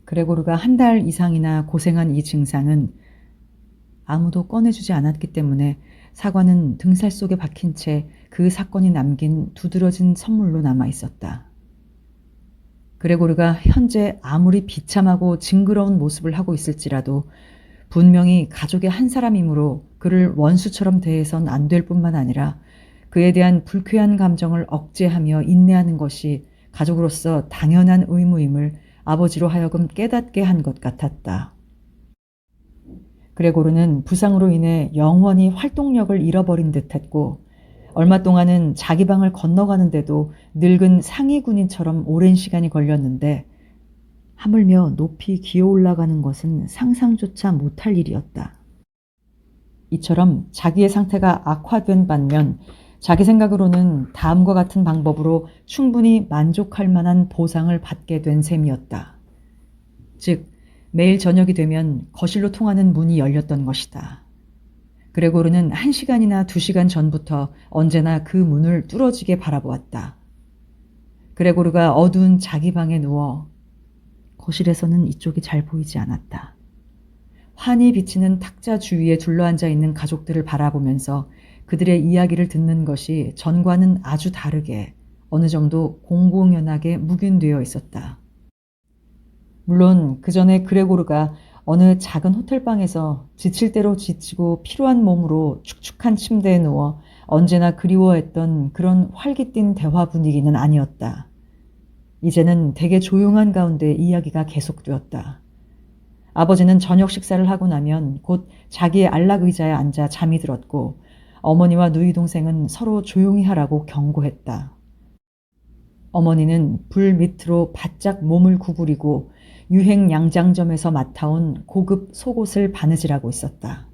그레고르가 한 달 이상이나 고생한 이 증상은 아무도 꺼내주지 않았기 때문에 사과는 등살 속에 박힌 채 그 사건이 남긴 두드러진 선물로 남아 있었다. 그레고르가 현재 아무리 비참하고 징그러운 모습을 하고 있을지라도 분명히 가족의 한 사람이므로 그를 원수처럼 대해선 안 될 뿐만 아니라 그에 대한 불쾌한 감정을 억제하며 인내하는 것이 가족으로서 당연한 의무임을 아버지로 하여금 깨닫게 한 것 같았다. 그레고르는 부상으로 인해 영원히 활동력을 잃어버린 듯했고 얼마 동안은 자기 방을 건너가는데도 늙은 상위 군인처럼 오랜 시간이 걸렸는데 하물며 높이 기어 올라가는 것은 상상조차 못할 일이었다. 이처럼 자기의 상태가 악화된 반면 자기 생각으로는 다음과 같은 방법으로 충분히 만족할 만한 보상을 받게 된 셈이었다. 즉, 매일 저녁이 되면 거실로 통하는 문이 열렸던 것이다. 그레고르는 1시간이나 2시간 전부터 언제나 그 문을 뚫어지게 바라보았다. 그레고르가 어두운 자기 방에 누워 거실에서는 이쪽이 잘 보이지 않았다. 환히 비치는 탁자 주위에 둘러앉아 있는 가족들을 바라보면서 그들의 이야기를 듣는 것이 전과는 아주 다르게 어느 정도 공공연하게 묵인되어 있었다. 물론 그 전에 그레고르가 어느 작은 호텔방에서 지칠 대로 지치고 피로한 몸으로 축축한 침대에 누워 언제나 그리워했던 그런 활기띤 대화 분위기는 아니었다. 이제는 되게 조용한 가운데 이야기가 계속되었다. 아버지는 저녁 식사를 하고 나면 곧 자기의 안락 의자에 앉아 잠이 들었고 어머니와 누이 동생은 서로 조용히 하라고 경고했다. 어머니는 불 밑으로 바짝 몸을 구부리고 유행 양장점에서 맡아온 고급 속옷을 바느질하고 있었다.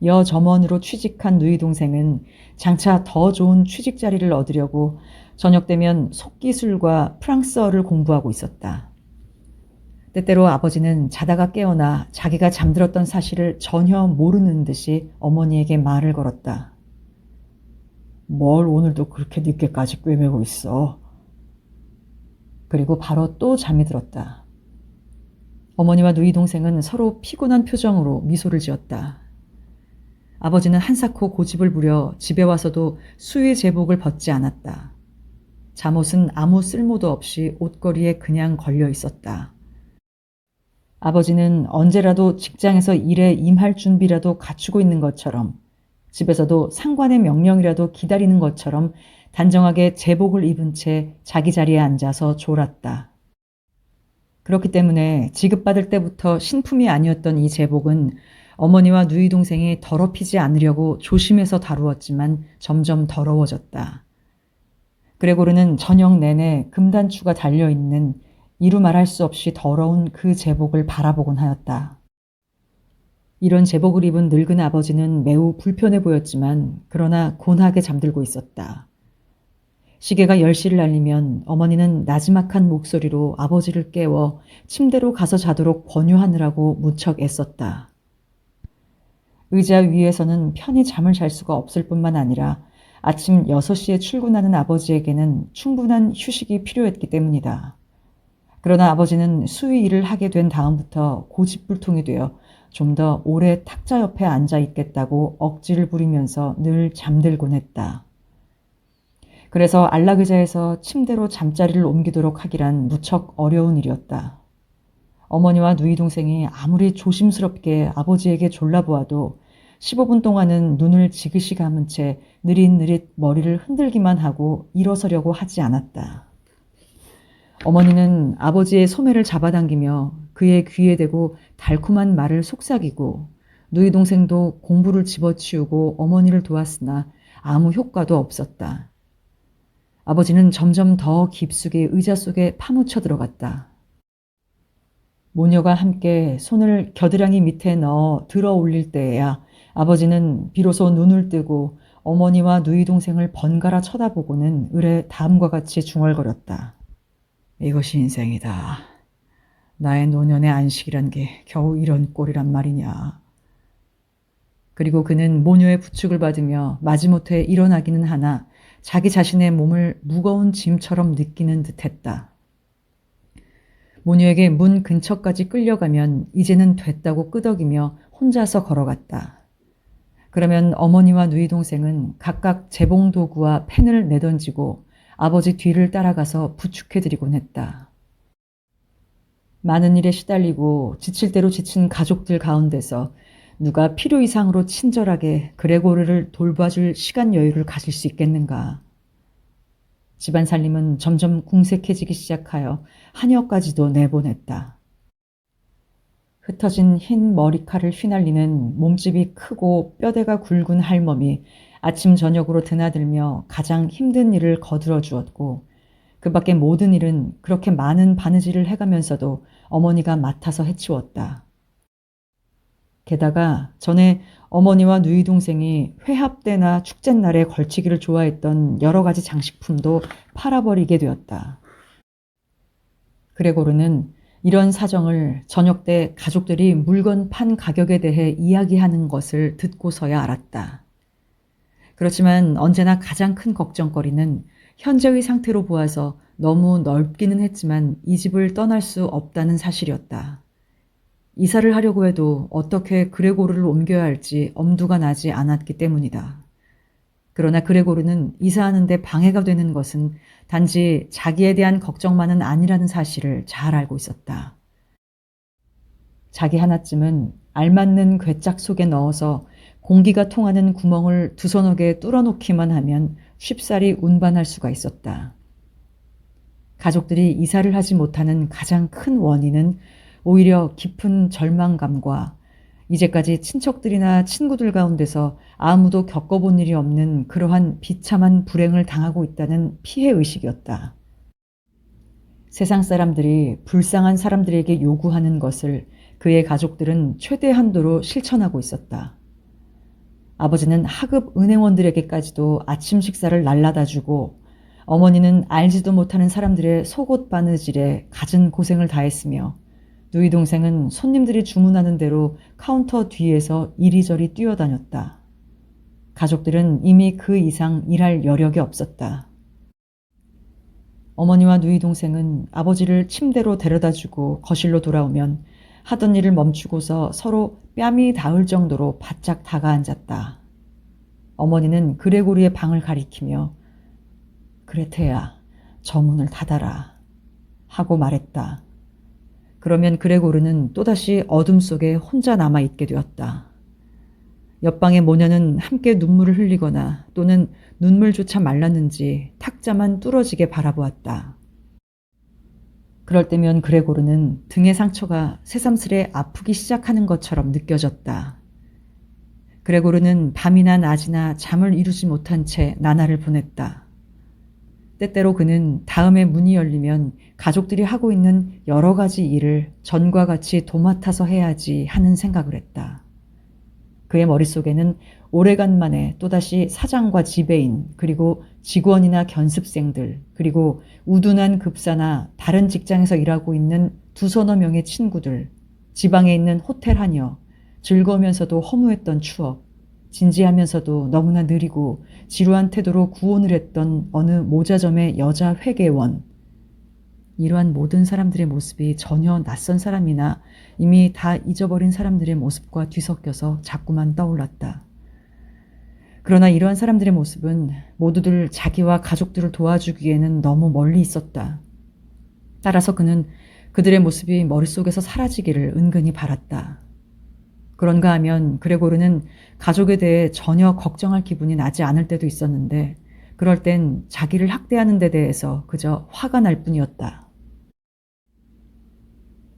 여 점원으로 취직한 누이 동생은 장차 더 좋은 취직 자리를 얻으려고 저녁 되면 속기술과 프랑스어를 공부하고 있었다. 때때로 아버지는 자다가 깨어나 자기가 잠들었던 사실을 전혀 모르는 듯이 어머니에게 말을 걸었다. 뭘 오늘도 그렇게 늦게까지 꿰매고 있어? 그리고 바로 또 잠이 들었다. 어머니와 누이 동생은 서로 피곤한 표정으로 미소를 지었다. 아버지는 한사코 고집을 부려 집에 와서도 수의 제복을 벗지 않았다. 잠옷은 아무 쓸모도 없이 옷걸이에 그냥 걸려 있었다. 아버지는 언제라도 직장에서 일에 임할 준비라도 갖추고 있는 것처럼 집에서도 상관의 명령이라도 기다리는 것처럼 단정하게 제복을 입은 채 자기 자리에 앉아서 졸았다. 그렇기 때문에 지급받을 때부터 신품이 아니었던 이 제복은 어머니와 누이 동생이 더럽히지 않으려고 조심해서 다루었지만 점점 더러워졌다. 그레고르는 저녁 내내 금단추가 달려있는 이루 말할 수 없이 더러운 그 제복을 바라보곤 하였다. 이런 제복을 입은 늙은 아버지는 매우 불편해 보였지만 그러나 곤하게 잠들고 있었다. 시계가 10시를 알리면 어머니는 나지막한 목소리로 아버지를 깨워 침대로 가서 자도록 권유하느라고 무척 애썼다. 의자 위에서는 편히 잠을 잘 수가 없을 뿐만 아니라 아침 6시에 출근하는 아버지에게는 충분한 휴식이 필요했기 때문이다. 그러나 아버지는 수의 일을 하게 된 다음부터 고집불통이 되어 좀 더 오래 탁자 옆에 앉아 있겠다고 억지를 부리면서 늘 잠들곤 했다. 그래서 안락의자에서 침대로 잠자리를 옮기도록 하기란 무척 어려운 일이었다. 어머니와 누이 동생이 아무리 조심스럽게 아버지에게 졸라보아도 15분 동안은 눈을 지그시 감은 채 느릿느릿 머리를 흔들기만 하고 일어서려고 하지 않았다. 어머니는 아버지의 소매를 잡아당기며 그의 귀에 대고 달콤한 말을 속삭이고 누이 동생도 공부를 집어치우고 어머니를 도왔으나 아무 효과도 없었다. 아버지는 점점 더 깊숙이 의자 속에 파묻혀 들어갔다. 모녀가 함께 손을 겨드랑이 밑에 넣어 들어 올릴 때에야 아버지는 비로소 눈을 뜨고 어머니와 누이 동생을 번갈아 쳐다보고는 으레 다음과 같이 중얼거렸다. 이것이 인생이다. 나의 노년의 안식이란 게 겨우 이런 꼴이란 말이냐. 그리고 그는 모녀의 부축을 받으며 마지못해 일어나기는 하나 자기 자신의 몸을 무거운 짐처럼 느끼는 듯했다. 모녀에게 문 근처까지 끌려가면 이제는 됐다고 끄덕이며 혼자서 걸어갔다. 그러면 어머니와 누이 동생은 각각 재봉 도구와 펜을 내던지고 아버지 뒤를 따라가서 부축해드리곤 했다. 많은 일에 시달리고 지칠 대로 지친 가족들 가운데서 누가 필요 이상으로 친절하게 그레고르를 돌봐줄 시간 여유를 가질 수 있겠는가. 집안 살림은 점점 궁색해지기 시작하여 하녀까지도 내보냈다. 흩어진 흰 머리칼을 휘날리는 몸집이 크고 뼈대가 굵은 할멈이 아침 저녁으로 드나들며 가장 힘든 일을 거들어 주었고, 그 밖의 모든 일은 그렇게 많은 바느질을 해가면서도 어머니가 맡아서 해치웠다. 게다가 전에 어머니와 누이 동생이 회합 때나 축제날에 걸치기를 좋아했던 여러 가지 장식품도 팔아버리게 되었다. 그레고르는 이런 사정을 저녁 때 가족들이 물건 판 가격에 대해 이야기하는 것을 듣고서야 알았다. 그렇지만 언제나 가장 큰 걱정거리는 현재의 상태로 보아서 너무 넓기는 했지만 이 집을 떠날 수 없다는 사실이었다. 이사를 하려고 해도 어떻게 그레고르를 옮겨야 할지 엄두가 나지 않았기 때문이다. 그러나 그레고르는 이사하는데 방해가 되는 것은 단지 자기에 대한 걱정만은 아니라는 사실을 잘 알고 있었다. 자기 하나쯤은 알맞는 괴짝 속에 넣어서 공기가 통하는 구멍을 두서너게 뚫어놓기만 하면 쉽사리 운반할 수가 있었다. 가족들이 이사를 하지 못하는 가장 큰 원인은 오히려 깊은 절망감과 이제까지 친척들이나 친구들 가운데서 아무도 겪어본 일이 없는 그러한 비참한 불행을 당하고 있다는 피해의식이었다. 세상 사람들이 불쌍한 사람들에게 요구하는 것을 그의 가족들은 최대 한도로 실천하고 있었다. 아버지는 하급 은행원들에게까지도 아침 식사를 날라다 주고, 어머니는 알지도 못하는 사람들의 속옷 바느질에 갖은 고생을 다했으며, 누이 동생은 손님들이 주문하는 대로 카운터 뒤에서 이리저리 뛰어다녔다. 가족들은 이미 그 이상 일할 여력이 없었다. 어머니와 누이 동생은 아버지를 침대로 데려다주고 거실로 돌아오면 하던 일을 멈추고서 서로 뺨이 닿을 정도로 바짝 다가앉았다. 어머니는 그레고르의 방을 가리키며 그레테야, 저 문을 닫아라 하고 말했다. 그러면 그레고르는 또다시 어둠 속에 혼자 남아있게 되었다. 옆방의 모녀는 함께 눈물을 흘리거나 또는 눈물조차 말랐는지 탁자만 뚫어지게 바라보았다. 그럴 때면 그레고르는 등의 상처가 새삼스레 아프기 시작하는 것처럼 느껴졌다. 그레고르는 밤이나 낮이나 잠을 이루지 못한 채 나날을 보냈다. 때때로 그는 다음에 문이 열리면 가족들이 하고 있는 여러 가지 일을 전과 같이 도맡아서 해야지 하는 생각을 했다. 그의 머릿속에는 오래간만에 또다시 사장과 지배인, 그리고 직원이나 견습생들, 그리고 우둔한 급사나 다른 직장에서 일하고 있는 두서너 명의 친구들, 지방에 있는 호텔 하녀, 즐거우면서도 허무했던 추억, 진지하면서도 너무나 느리고 지루한 태도로 구혼을 했던 어느 모자점의 여자 회계원. 이러한 모든 사람들의 모습이 전혀 낯선 사람이나 이미 다 잊어버린 사람들의 모습과 뒤섞여서 자꾸만 떠올랐다. 그러나 이러한 사람들의 모습은 모두들 자기와 가족들을 도와주기에는 너무 멀리 있었다. 따라서 그는 그들의 모습이 머릿속에서 사라지기를 은근히 바랐다. 그런가 하면 그레고르는 가족에 대해 전혀 걱정할 기분이 나지 않을 때도 있었는데, 그럴 땐 자기를 학대하는 데 대해서 그저 화가 날 뿐이었다.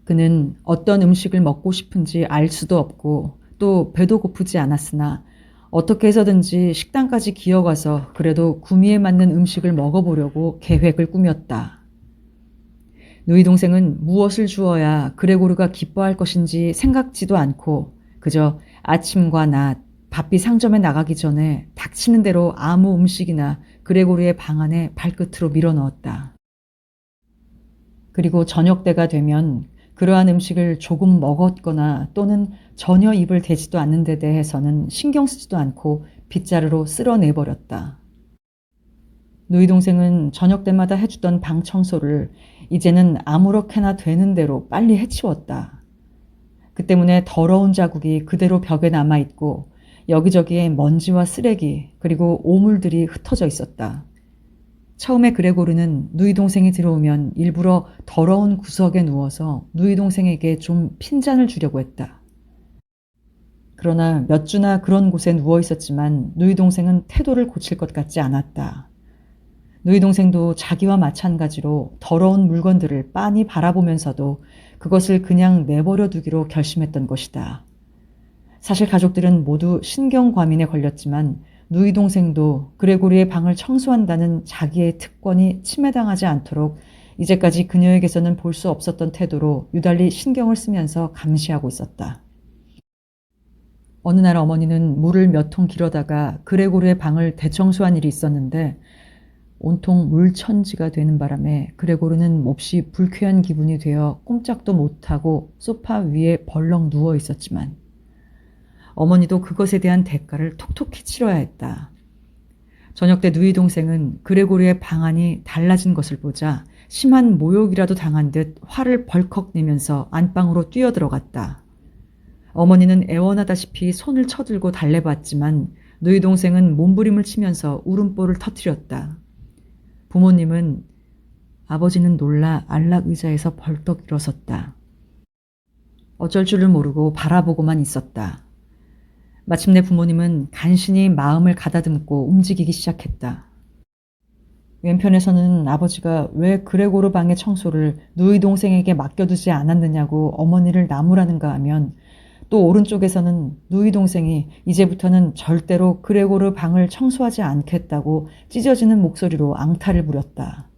그는 어떤 음식을 먹고 싶은지 알 수도 없고 또 배도 고프지 않았으나 어떻게 해서든지 식당까지 기어가서 그래도 구미에 맞는 음식을 먹어보려고 계획을 꾸몄다. 누이 동생은 무엇을 주어야 그레고르가 기뻐할 것인지 생각지도 않고 그저 아침과 낮 바삐 상점에 나가기 전에 닥치는 대로 아무 음식이나 그레고르의 방 안에 발끝으로 밀어넣었다. 그리고 저녁 때가 되면 그러한 음식을 조금 먹었거나 또는 전혀 입을 대지도 않는 데 대해서는 신경 쓰지도 않고 빗자루로 쓸어내버렸다. 누이 동생은 저녁 때마다 해주던 방 청소를 이제는 아무렇게나 되는 대로 빨리 해치웠다. 그 때문에 더러운 자국이 그대로 벽에 남아있고 여기저기에 먼지와 쓰레기 그리고 오물들이 흩어져 있었다. 처음에 그레고르는 누이 동생이 들어오면 일부러 더러운 구석에 누워서 누이 동생에게 좀 핀잔을 주려고 했다. 그러나 몇 주나 그런 곳에 누워 있었지만 누이 동생은 태도를 고칠 것 같지 않았다. 누이 동생도 자기와 마찬가지로 더러운 물건들을 빤히 바라보면서도 그것을 그냥 내버려 두기로 결심했던 것이다. 사실 가족들은 모두 신경과민에 걸렸지만 누이 동생도 그레고리의 방을 청소한다는 자기의 특권이 침해당하지 않도록 이제까지 그녀에게서는 볼 수 없었던 태도로 유달리 신경을 쓰면서 감시하고 있었다. 어느 날 어머니는 물을 몇 통 길어다가 그레고르의 방을 대청소한 일이 있었는데 온통 물천지가 되는 바람에 그레고르는 몹시 불쾌한 기분이 되어 꼼짝도 못하고 소파 위에 벌렁 누워 있었지만 어머니도 그것에 대한 대가를 톡톡히 치러야 했다. 저녁 때 누이 동생은 그레고르의 방안이 달라진 것을 보자 심한 모욕이라도 당한 듯 화를 벌컥 내면서 안방으로 뛰어들어갔다. 어머니는 애원하다시피 손을 쳐들고 달래봤지만 누이 동생은 몸부림을 치면서 울음보를 터뜨렸다. 부모님은 아버지는 놀라 안락 의자에서 벌떡 일어섰다. 어쩔 줄을 모르고 바라보고만 있었다. 마침내 부모님은 간신히 마음을 가다듬고 움직이기 시작했다. 왼편에서는 아버지가 왜 그레고르 방의 청소를 누이 동생에게 맡겨두지 않았느냐고 어머니를 나무라는가 하면 또 오른쪽에서는 누이 동생이 이제부터는 절대로 그레고르 방을 청소하지 않겠다고 찢어지는 목소리로 앙탈을 부렸다.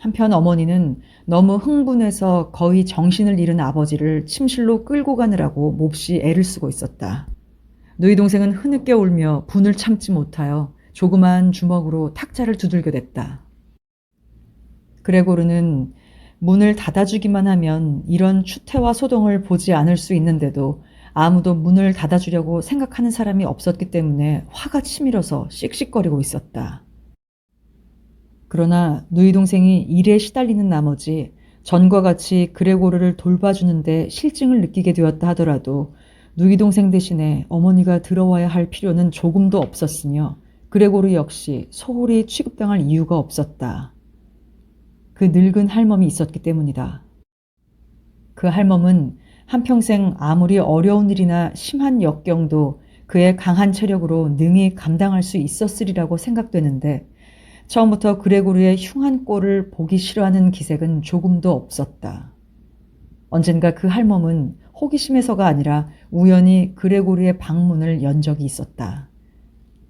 한편 어머니는 너무 흥분해서 거의 정신을 잃은 아버지를 침실로 끌고 가느라고 몹시 애를 쓰고 있었다. 누이 동생은 흐느껴 울며 분을 참지 못하여 조그마한 주먹으로 탁자를 두들겨댔다. 그레고르는 문을 닫아주기만 하면 이런 추태와 소동을 보지 않을 수 있는데도 아무도 문을 닫아주려고 생각하는 사람이 없었기 때문에 화가 치밀어서 씩씩거리고 있었다. 그러나 누이 동생이 일에 시달리는 나머지 전과 같이 그레고르를 돌봐주는데 실증을 느끼게 되었다 하더라도 누이 동생 대신에 어머니가 들어와야 할 필요는 조금도 없었으며 그레고르 역시 소홀히 취급당할 이유가 없었다. 그 늙은 할멈이 있었기 때문이다. 그 할멈은 한평생 아무리 어려운 일이나 심한 역경도 그의 강한 체력으로 능히 감당할 수 있었으리라고 생각되는데 처음부터 그레고르의 흉한 꼴을 보기 싫어하는 기색은 조금도 없었다. 언젠가 그 할멈은 호기심에서가 아니라 우연히 그레고르의 방문을 연 적이 있었다.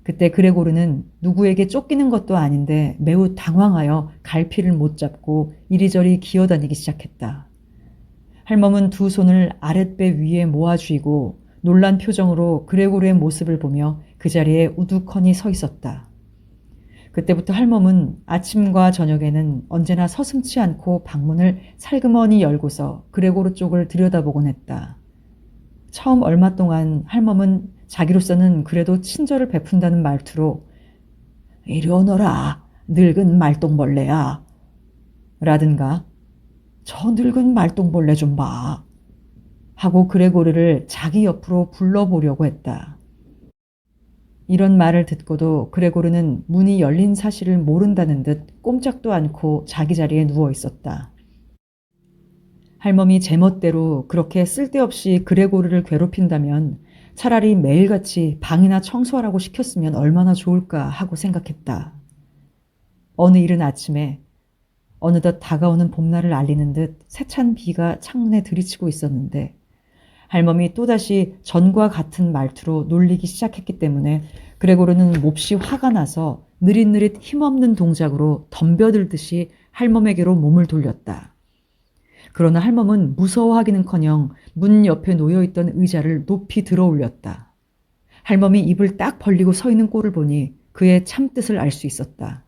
그때 그레고르는 누구에게 쫓기는 것도 아닌데 매우 당황하여 갈피를 못 잡고 이리저리 기어다니기 시작했다. 할멈은 두 손을 아랫배 위에 모아 쥐고 놀란 표정으로 그레고르의 모습을 보며 그 자리에 우두커니 서 있었다. 그때부터 할멈은 아침과 저녁에는 언제나 서슴지 않고 방문을 살그머니 열고서 그레고르 쪽을 들여다보곤 했다. 처음 얼마 동안 할멈은 자기로서는 그래도 친절을 베푼다는 말투로 이리 오너라 늙은 말똥벌레야 라든가 저 늙은 말똥벌레 좀 봐 하고 그레고르를 자기 옆으로 불러보려고 했다. 이런 말을 듣고도 그레고르는 문이 열린 사실을 모른다는 듯 꼼짝도 않고 자기 자리에 누워 있었다. 할멈이 제멋대로 그렇게 쓸데없이 그레고르를 괴롭힌다면 차라리 매일같이 방이나 청소하라고 시켰으면 얼마나 좋을까 하고 생각했다. 어느 이른 아침에 어느덧 다가오는 봄날을 알리는 듯 세찬 비가 창문에 들이치고 있었는데 할멈이 또다시 전과 같은 말투로 놀리기 시작했기 때문에 그레고르는 몹시 화가 나서 느릿느릿 힘없는 동작으로 덤벼들듯이 할멈에게로 몸을 돌렸다. 그러나 할멈은 무서워하기는커녕 문 옆에 놓여있던 의자를 높이 들어 올렸다. 할멈이 입을 딱 벌리고 서 있는 꼴을 보니 그의 참뜻을 알 수 있었다.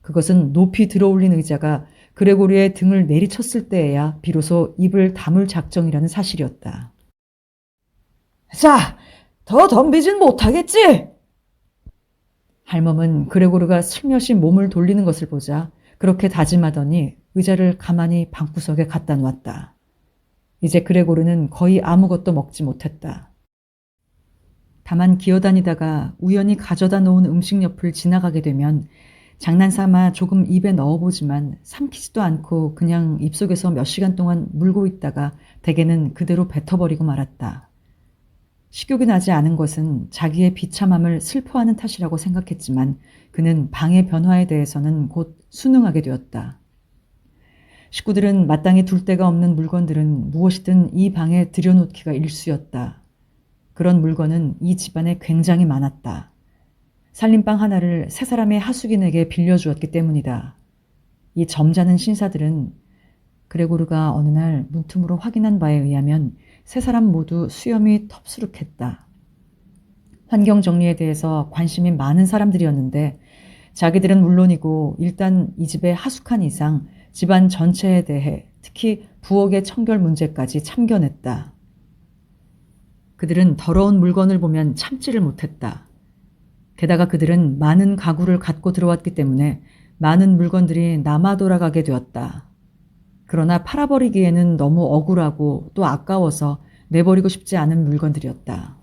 그것은 높이 들어 올린 의자가 그레고르의 등을 내리쳤을 때에야 비로소 입을 다물 작정이라는 사실이었다. 자, 더 덤비진 못하겠지? 할멈은 그레고르가 슬며시 몸을 돌리는 것을 보자 그렇게 다짐하더니 의자를 가만히 방구석에 갖다 놓았다. 이제 그레고르는 거의 아무것도 먹지 못했다. 다만 기어다니다가 우연히 가져다 놓은 음식 옆을 지나가게 되면 장난삼아 조금 입에 넣어보지만 삼키지도 않고 그냥 입속에서 몇 시간 동안 물고 있다가 대개는 그대로 뱉어버리고 말았다. 식욕이 나지 않은 것은 자기의 비참함을 슬퍼하는 탓이라고 생각했지만 그는 방의 변화에 대해서는 곧 순응하게 되었다. 식구들은 마땅히 둘 데가 없는 물건들은 무엇이든 이 방에 들여놓기가 일쑤였다. 그런 물건은 이 집안에 굉장히 많았다. 살림방 하나를 세 사람의 하숙인에게 빌려주었기 때문이다. 이 점잖은 신사들은 그레고르가 어느 날 문틈으로 확인한 바에 의하면 세 사람 모두 수염이 텁수룩했다. 환경 정리에 대해서 관심이 많은 사람들이었는데 자기들은 물론이고 일단 이 집에 하숙한 이상 집안 전체에 대해 특히 부엌의 청결 문제까지 참견했다. 그들은 더러운 물건을 보면 참지를 못했다. 게다가 그들은 많은 가구를 갖고 들어왔기 때문에 많은 물건들이 남아 돌아가게 되었다. 그러나 팔아버리기에는 너무 억울하고 또 아까워서 내버리고 싶지 않은 물건들이었다.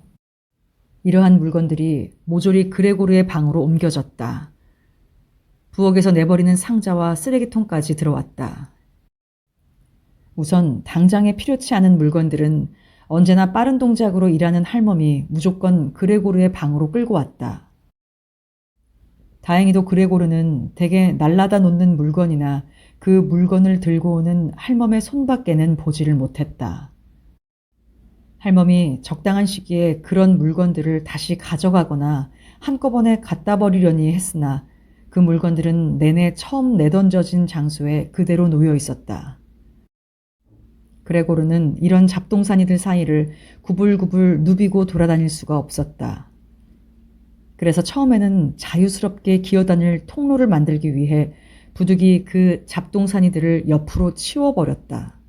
이러한 물건들이 모조리 그레고르의 방으로 옮겨졌다. 부엌에서 내버리는 상자와 쓰레기통까지 들어왔다. 우선 당장에 필요치 않은 물건들은 언제나 빠른 동작으로 일하는 할멈이 무조건 그레고르의 방으로 끌고 왔다. 다행히도 그레고르는 대개 날라다 놓는 물건이나 그 물건을 들고 오는 할멈의 손밖에는 보지를 못했다. 할멈이 적당한 시기에 그런 물건들을 다시 가져가거나 한꺼번에 갖다 버리려니 했으나 그 물건들은 내내 처음 내던져진 장소에 그대로 놓여 있었다. 그레고르는 이런 잡동사니들 사이를 구불구불 누비고 돌아다닐 수가 없었다. 그래서 처음에는 자유스럽게 기어다닐 통로를 만들기 위해 부득이 그 잡동사니들을 옆으로 치워버렸다.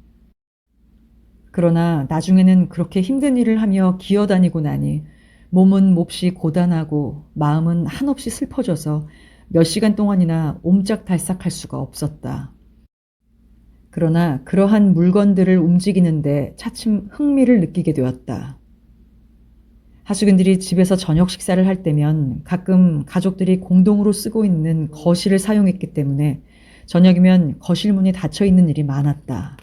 그러나 나중에는 그렇게 힘든 일을 하며 기어다니고 나니 몸은 몹시 고단하고 마음은 한없이 슬퍼져서 몇 시간 동안이나 옴짝달싹할 수가 없었다. 그러나 그러한 물건들을 움직이는데 차츰 흥미를 느끼게 되었다. 하숙인들이 집에서 저녁 식사를 할 때면 가끔 가족들이 공동으로 쓰고 있는 거실을 사용했기 때문에 저녁이면 거실 문이 닫혀 있는 일이 많았다.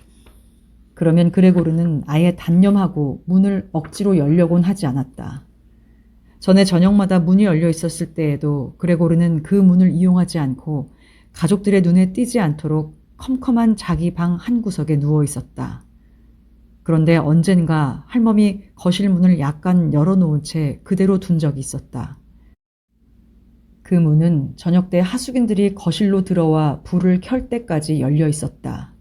그러면 그레고르는 아예 단념하고 문을 억지로 열려곤 하지 않았다. 전에 저녁마다 문이 열려 있었을 때에도 그레고르는 그 문을 이용하지 않고 가족들의 눈에 띄지 않도록 컴컴한 자기 방 한 구석에 누워 있었다. 그런데 언젠가 할멈이 거실 문을 약간 열어놓은 채 그대로 둔 적이 있었다. 그 문은 저녁 때 하숙인들이 거실로 들어와 불을 켤 때까지 열려 있었다.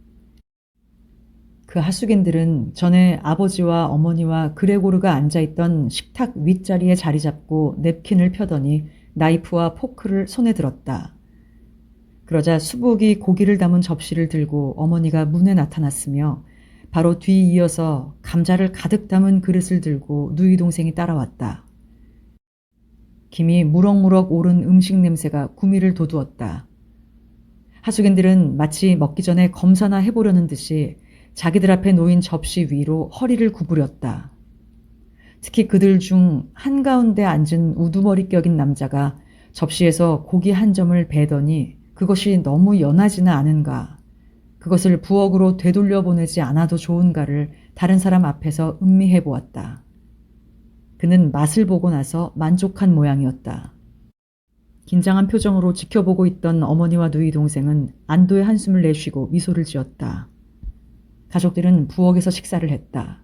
그 하숙인들은 전에 아버지와 어머니와 그레고르가 앉아있던 식탁 윗자리에 자리 잡고 냅킨을 펴더니 나이프와 포크를 손에 들었다. 그러자 수북이 고기를 담은 접시를 들고 어머니가 문에 나타났으며 바로 뒤이어서 감자를 가득 담은 그릇을 들고 누이 동생이 따라왔다. 김이 무럭무럭 오른 음식 냄새가 구미를 돋우었다. 하숙인들은 마치 먹기 전에 검사나 해보려는 듯이 자기들 앞에 놓인 접시 위로 허리를 구부렸다. 특히 그들 중 한가운데 앉은 우두머리 격인 남자가 접시에서 고기 한 점을 베더니 그것이 너무 연하지는 않은가, 그것을 부엌으로 되돌려 보내지 않아도 좋은가를 다른 사람 앞에서 음미해 보았다. 그는 맛을 보고 나서 만족한 모양이었다. 긴장한 표정으로 지켜보고 있던 어머니와 누이 동생은 안도의 한숨을 내쉬고 미소를 지었다. 가족들은 부엌에서 식사를 했다.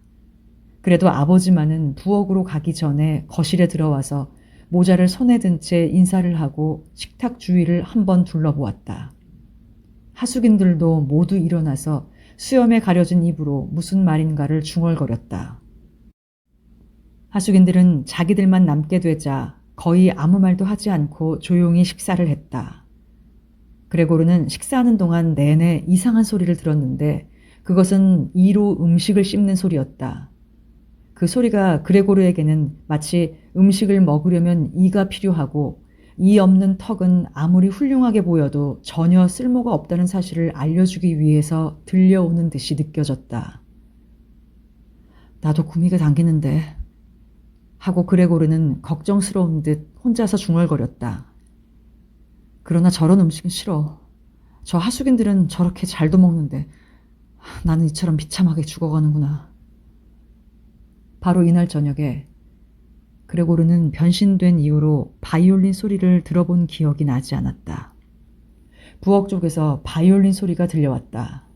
그래도 아버지만은 부엌으로 가기 전에 거실에 들어와서 모자를 손에 든 채 인사를 하고 식탁 주위를 한번 둘러보았다. 하숙인들도 모두 일어나서 수염에 가려진 입으로 무슨 말인가를 중얼거렸다. 하숙인들은 자기들만 남게 되자 거의 아무 말도 하지 않고 조용히 식사를 했다. 그레고르는 식사하는 동안 내내 이상한 소리를 들었는데 그것은 이로 음식을 씹는 소리였다. 그 소리가 그레고르에게는 마치 음식을 먹으려면 이가 필요하고 이 없는 턱은 아무리 훌륭하게 보여도 전혀 쓸모가 없다는 사실을 알려주기 위해서 들려오는 듯이 느껴졌다. 나도 구미가 당기는데 하고 그레고르는 걱정스러운 듯 혼자서 중얼거렸다. 그러나 저런 음식은 싫어. 저 하숙인들은 저렇게 잘도 먹는데 나는 이처럼 비참하게 죽어가는구나. 바로 이날 저녁에 그레고르는 변신된 이후로 바이올린 소리를 들어본 기억이 나지 않았다. 부엌 쪽에서 바이올린 소리가 들려왔다.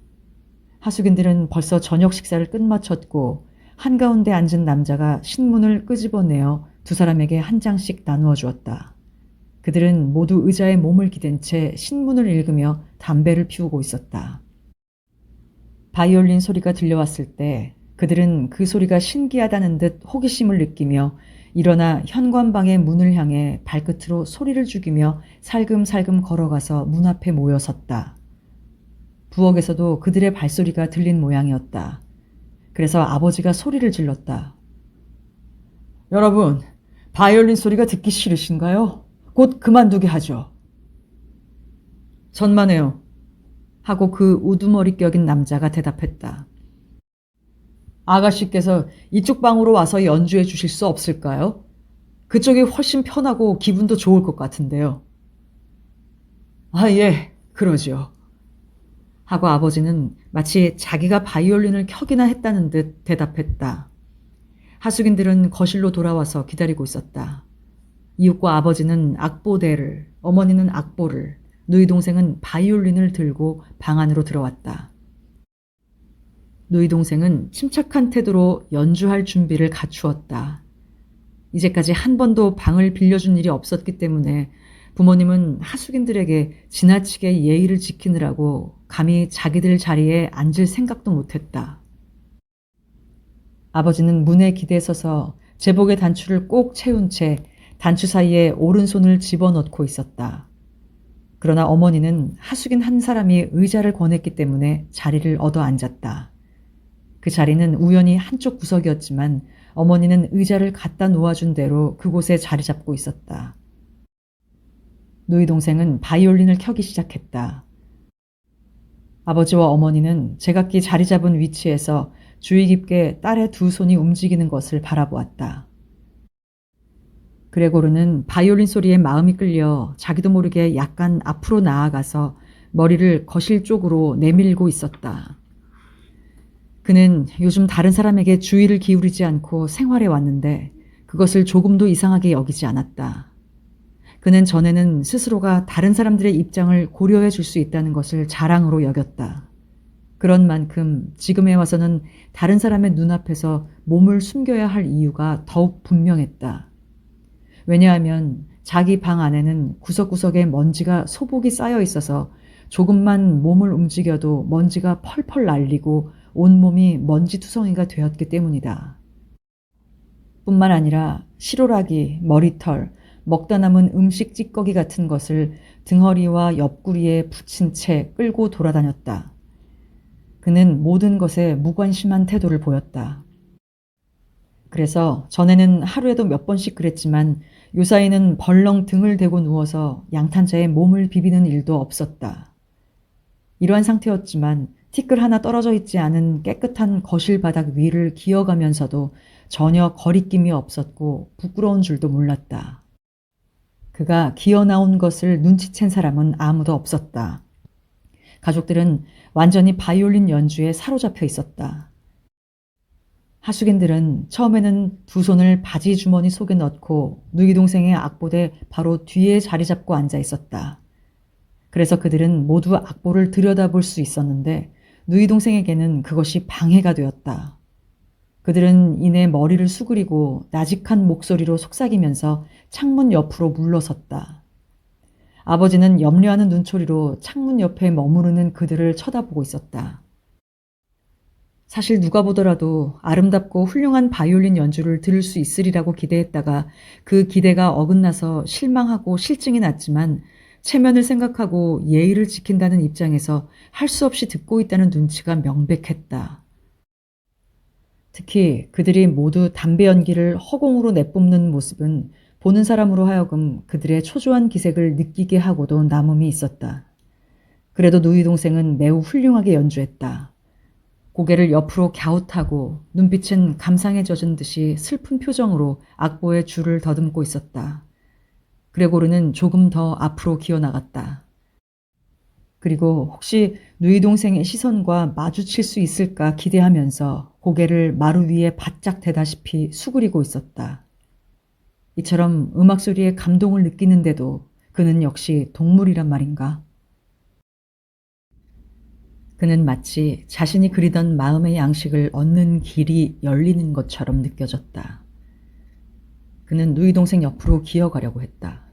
하숙인들은 벌써 저녁 식사를 끝마쳤고 한가운데 앉은 남자가 신문을 끄집어내어 두 사람에게 한 장씩 나누어 주었다. 그들은 모두 의자에 몸을 기댄 채 신문을 읽으며 담배를 피우고 있었다. 바이올린 소리가 들려왔을 때 그들은 그 소리가 신기하다는 듯 호기심을 느끼며 일어나 현관방의 문을 향해 발끝으로 소리를 죽이며 살금살금 걸어가서 문 앞에 모여 섰다. 부엌에서도 그들의 발소리가 들린 모양이었다. 그래서 아버지가 소리를 질렀다. 여러분, 바이올린 소리가 듣기 싫으신가요? 곧 그만두게 하죠. 전만해요. 하고 그 우두머리 격인 남자가 대답했다. 아가씨께서 이쪽 방으로 와서 연주해 주실 수 없을까요? 그쪽이 훨씬 편하고 기분도 좋을 것 같은데요. 아, 예, 그러지요. 하고 아버지는 마치 자기가 바이올린을 켜기나 했다는 듯 대답했다. 하숙인들은 거실로 돌아와서 기다리고 있었다. 이웃과 아버지는 악보대를, 어머니는 악보를, 누이 동생은 바이올린을 들고 방 안으로 들어왔다. 누이 동생은 침착한 태도로 연주할 준비를 갖추었다. 이제까지 한 번도 방을 빌려준 일이 없었기 때문에 부모님은 하숙인들에게 지나치게 예의를 지키느라고 감히 자기들 자리에 앉을 생각도 못했다. 아버지는 문에 기대서서 제복의 단추를 꼭 채운 채 단추 사이에 오른손을 집어넣고 있었다. 그러나 어머니는 하숙인 한 사람이 의자를 권했기 때문에 자리를 얻어 앉았다. 그 자리는 우연히 한쪽 구석이었지만 어머니는 의자를 갖다 놓아준 대로 그곳에 자리 잡고 있었다. 누이 동생은 바이올린을 켜기 시작했다. 아버지와 어머니는 제각기 자리 잡은 위치에서 주의 깊게 딸의 두 손이 움직이는 것을 바라보았다. 그레고르는 바이올린 소리에 마음이 끌려 자기도 모르게 약간 앞으로 나아가서 머리를 거실 쪽으로 내밀고 있었다. 그는 요즘 다른 사람에게 주의를 기울이지 않고 생활해 왔는데 그것을 조금도 이상하게 여기지 않았다. 그는 전에는 스스로가 다른 사람들의 입장을 고려해 줄 수 있다는 것을 자랑으로 여겼다. 그런 만큼 지금에 와서는 다른 사람의 눈앞에서 몸을 숨겨야 할 이유가 더욱 분명했다. 왜냐하면 자기 방 안에는 구석구석에 먼지가 소복이 쌓여 있어서 조금만 몸을 움직여도 먼지가 펄펄 날리고 온몸이 먼지투성이가 되었기 때문이다. 뿐만 아니라 실오라기, 머리털, 먹다 남은 음식 찌꺼기 같은 것을 등허리와 옆구리에 붙인 채 끌고 돌아다녔다. 그는 모든 것에 무관심한 태도를 보였다. 그래서 전에는 하루에도 몇 번씩 그랬지만 요사이는 벌렁 등을 대고 누워서 양탄자에 몸을 비비는 일도 없었다. 이러한 상태였지만 티끌 하나 떨어져 있지 않은 깨끗한 거실 바닥 위를 기어가면서도 전혀 거리낌이 없었고 부끄러운 줄도 몰랐다. 그가 기어 나온 것을 눈치챈 사람은 아무도 없었다. 가족들은 완전히 바이올린 연주에 사로잡혀 있었다. 하숙인들은 처음에는 두 손을 바지 주머니 속에 넣고 누이 동생의 악보대 바로 뒤에 자리 잡고 앉아 있었다. 그래서 그들은 모두 악보를 들여다볼 수 있었는데 누이 동생에게는 그것이 방해가 되었다. 그들은 이내 머리를 수그리고 나직한 목소리로 속삭이면서 창문 옆으로 물러섰다. 아버지는 염려하는 눈초리로 창문 옆에 머무르는 그들을 쳐다보고 있었다. 사실 누가 보더라도 아름답고 훌륭한 바이올린 연주를 들을 수 있으리라고 기대했다가 그 기대가 어긋나서 실망하고 실증이 났지만 체면을 생각하고 예의를 지킨다는 입장에서 할 수 없이 듣고 있다는 눈치가 명백했다. 특히 그들이 모두 담배 연기를 허공으로 내뿜는 모습은 보는 사람으로 하여금 그들의 초조한 기색을 느끼게 하고도 남음이 있었다. 그래도 누이 동생은 매우 훌륭하게 연주했다. 고개를 옆으로 갸웃하고 눈빛은 감상에 젖은 듯이 슬픈 표정으로 악보에 줄을 더듬고 있었다. 그레고르는 조금 더 앞으로 기어나갔다. 그리고 혹시 누이 동생의 시선과 마주칠 수 있을까 기대하면서 고개를 마루 위에 바짝 대다시피 수그리고 있었다. 이처럼 음악 소리에 감동을 느끼는데도 그는 역시 동물이란 말인가? 그는 마치 자신이 그리던 마음의 양식을 얻는 길이 열리는 것처럼 느껴졌다. 그는 누이 동생 옆으로 기어가려고 했다.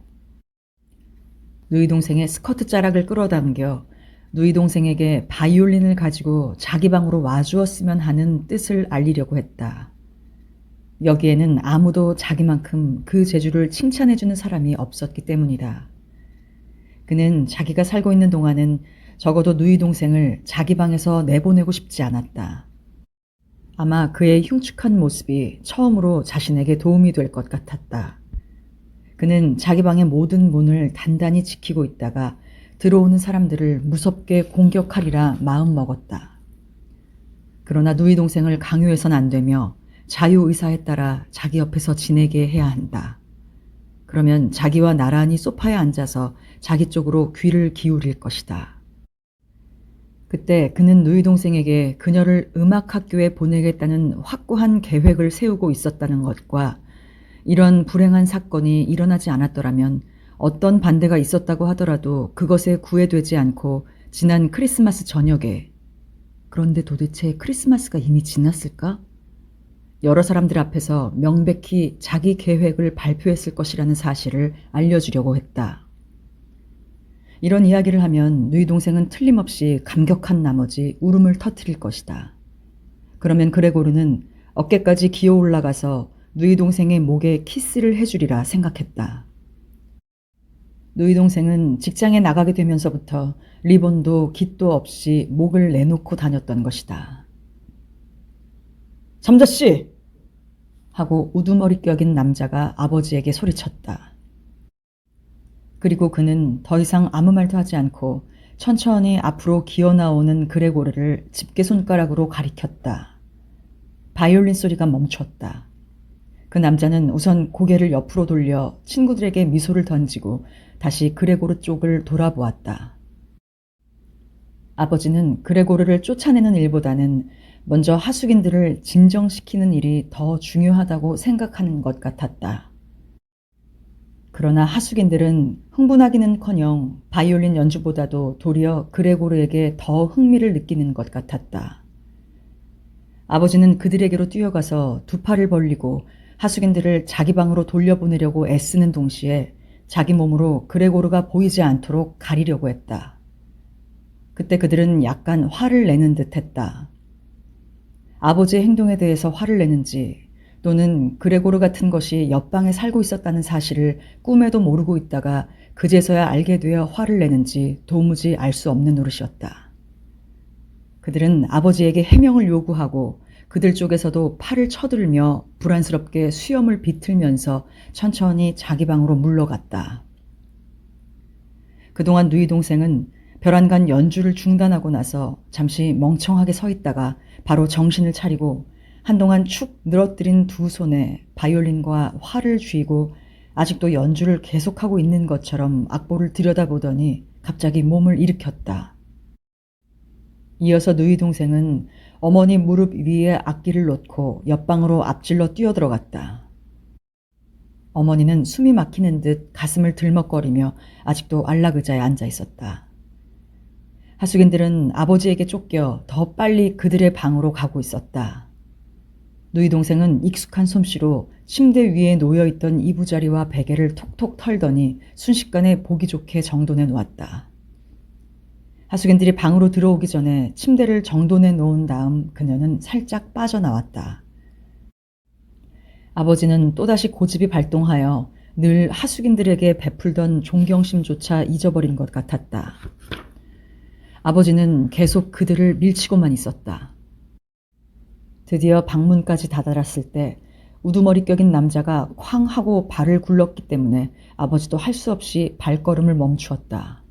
누이 동생의 스커트 자락을 끌어당겨 누이 동생에게 바이올린을 가지고 자기 방으로 와주었으면 하는 뜻을 알리려고 했다. 여기에는 아무도 자기만큼 그 재주를 칭찬해주는 사람이 없었기 때문이다. 그는 자기가 살고 있는 동안은 적어도 누이 동생을 자기 방에서 내보내고 싶지 않았다. 아마 그의 흉측한 모습이 처음으로 자신에게 도움이 될 것 같았다. 그는 자기 방의 모든 문을 단단히 지키고 있다가 들어오는 사람들을 무섭게 공격하리라 마음먹었다. 그러나 누이 동생을 강요해선 안 되며 자유의사에 따라 자기 옆에서 지내게 해야 한다. 그러면 자기와 나란히 소파에 앉아서 자기 쪽으로 귀를 기울일 것이다. 그때 그는 누이 동생에게 그녀를 음악학교에 보내겠다는 확고한 계획을 세우고 있었다는 것과 이런 불행한 사건이 일어나지 않았더라면 어떤 반대가 있었다고 하더라도 그것에 구애되지 않고 지난 크리스마스 저녁에, 그런데 도대체 크리스마스가 이미 지났을까? 여러 사람들 앞에서 명백히 자기 계획을 발표했을 것이라는 사실을 알려주려고 했다. 이런 이야기를 하면 누이 동생은 틀림없이 감격한 나머지 울음을 터뜨릴 것이다. 그러면 그레고르는 어깨까지 기어 올라가서 누이 동생의 목에 키스를 해주리라 생각했다. 누이 동생은 직장에 나가게 되면서부터 리본도 깃도 없이 목을 내놓고 다녔던 것이다. 잠자씨! 하고 우두머리 껴긴 남자가 아버지에게 소리쳤다. 그리고 그는 더 이상 아무 말도 하지 않고 천천히 앞으로 기어나오는 그레고르를 집게손가락으로 가리켰다. 바이올린 소리가 멈췄다. 그 남자는 우선 고개를 옆으로 돌려 친구들에게 미소를 던지고 다시 그레고르 쪽을 돌아보았다. 아버지는 그레고르를 쫓아내는 일보다는 먼저 하숙인들을 진정시키는 일이 더 중요하다고 생각하는 것 같았다. 그러나 하숙인들은 흥분하기는커녕 바이올린 연주보다도 도리어 그레고르에게 더 흥미를 느끼는 것 같았다. 아버지는 그들에게로 뛰어가서 두 팔을 벌리고 하숙인들을 자기 방으로 돌려보내려고 애쓰는 동시에 자기 몸으로 그레고르가 보이지 않도록 가리려고 했다. 그때 그들은 약간 화를 내는 듯 했다. 아버지의 행동에 대해서 화를 내는지 또는 그레고르 같은 것이 옆방에 살고 있었다는 사실을 꿈에도 모르고 있다가 그제서야 알게 되어 화를 내는지 도무지 알 수 없는 노릇이었다. 그들은 아버지에게 해명을 요구하고 그들 쪽에서도 팔을 쳐들며 불안스럽게 수염을 비틀면서 천천히 자기 방으로 물러갔다. 그동안 누이 동생은 벼랑간 연주를 중단하고 나서 잠시 멍청하게 서 있다가 바로 정신을 차리고 한동안 축 늘어뜨린 두 손에 바이올린과 활을 쥐고 아직도 연주를 계속하고 있는 것처럼 악보를 들여다보더니 갑자기 몸을 일으켰다. 이어서 누이 동생은 어머니 무릎 위에 악기를 놓고 옆방으로 앞질러 뛰어들어갔다. 어머니는 숨이 막히는 듯 가슴을 들먹거리며 아직도 안락의자에 앉아 있었다. 하숙인들은 아버지에게 쫓겨 더 빨리 그들의 방으로 가고 있었다. 누이 동생은 익숙한 솜씨로 침대 위에 놓여있던 이부자리와 베개를 톡톡 털더니 순식간에 보기 좋게 정돈해 놓았다. 하숙인들이 방으로 들어오기 전에 침대를 정돈해 놓은 다음 그녀는 살짝 빠져나왔다. 아버지는 또다시 고집이 발동하여 늘 하숙인들에게 베풀던 존경심조차 잊어버린 것 같았다. 아버지는 계속 그들을 밀치고만 있었다. 드디어 방문까지 다다랐을 때 우두머리 격인 남자가 쾅 하고 발을 굴렀기 때문에 아버지도 할 수 없이 발걸음을 멈추었다.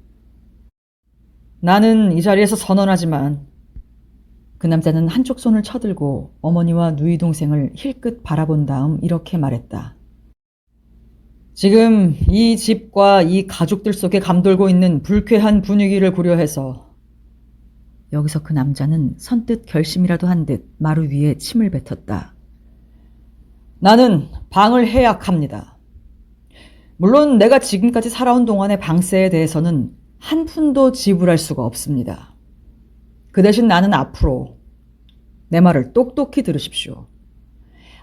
나는 이 자리에서 선언하지만 그 남자는 한쪽 손을 쳐들고 어머니와 누이 동생을 힐끗 바라본 다음 이렇게 말했다. 지금 이 집과 이 가족들 속에 감돌고 있는 불쾌한 분위기를 고려해서 여기서 그 남자는 선뜻 결심이라도 한 듯 마루 위에 침을 뱉었다. 나는 방을 해약합니다. 물론 내가 지금까지 살아온 동안의 방세에 대해서는 한 푼도 지불할 수가 없습니다. 그 대신 나는 앞으로 내 말을 똑똑히 들으십시오.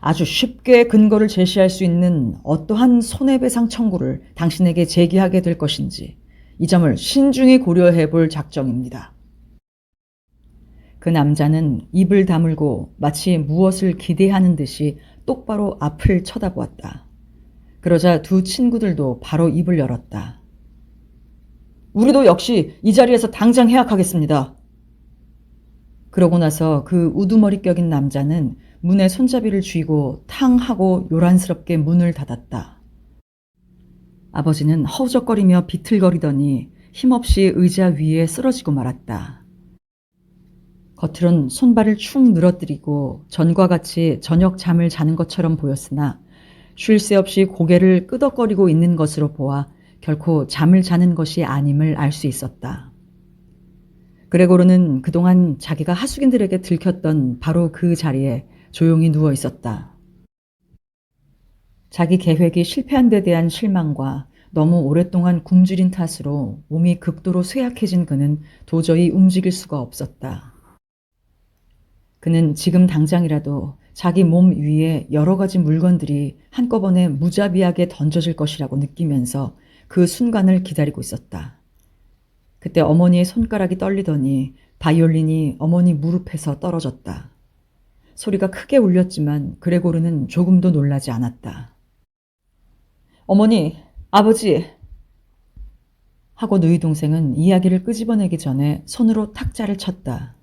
아주 쉽게 근거를 제시할 수 있는 어떠한 손해배상 청구를 당신에게 제기하게 될 것인지 이 점을 신중히 고려해 볼 작정입니다. 그 남자는 입을 다물고 마치 무엇을 기대하는 듯이 똑바로 앞을 쳐다보았다. 그러자 두 친구들도 바로 입을 열었다. 우리도 역시 이 자리에서 당장 해약하겠습니다. 그러고 나서 그 우두머리 격인 남자는 문에 손잡이를 쥐고 탕 하고 요란스럽게 문을 닫았다. 아버지는 허우적거리며 비틀거리더니 힘없이 의자 위에 쓰러지고 말았다. 겉으론 손발을 축 늘어뜨리고 전과 같이 저녁 잠을 자는 것처럼 보였으나 쉴 새 없이 고개를 끄덕거리고 있는 것으로 보아 결코 잠을 자는 것이 아님을 알 수 있었다. 그레고르는 그동안 자기가 하숙인들에게 들켰던 바로 그 자리에 조용히 누워 있었다. 자기 계획이 실패한 데 대한 실망과 너무 오랫동안 굶주린 탓으로 몸이 극도로 쇠약해진 그는 도저히 움직일 수가 없었다. 그는 지금 당장이라도 자기 몸 위에 여러 가지 물건들이 한꺼번에 무자비하게 던져질 것이라고 느끼면서 그 순간을 기다리고 있었다. 그때 어머니의 손가락이 떨리더니 바이올린이 어머니 무릎에서 떨어졌다. 소리가 크게 울렸지만 그레고르는 조금도 놀라지 않았다. 어머니, 아버지! 하고 누이 동생은 이야기를 끄집어내기 전에 손으로 탁자를 쳤다.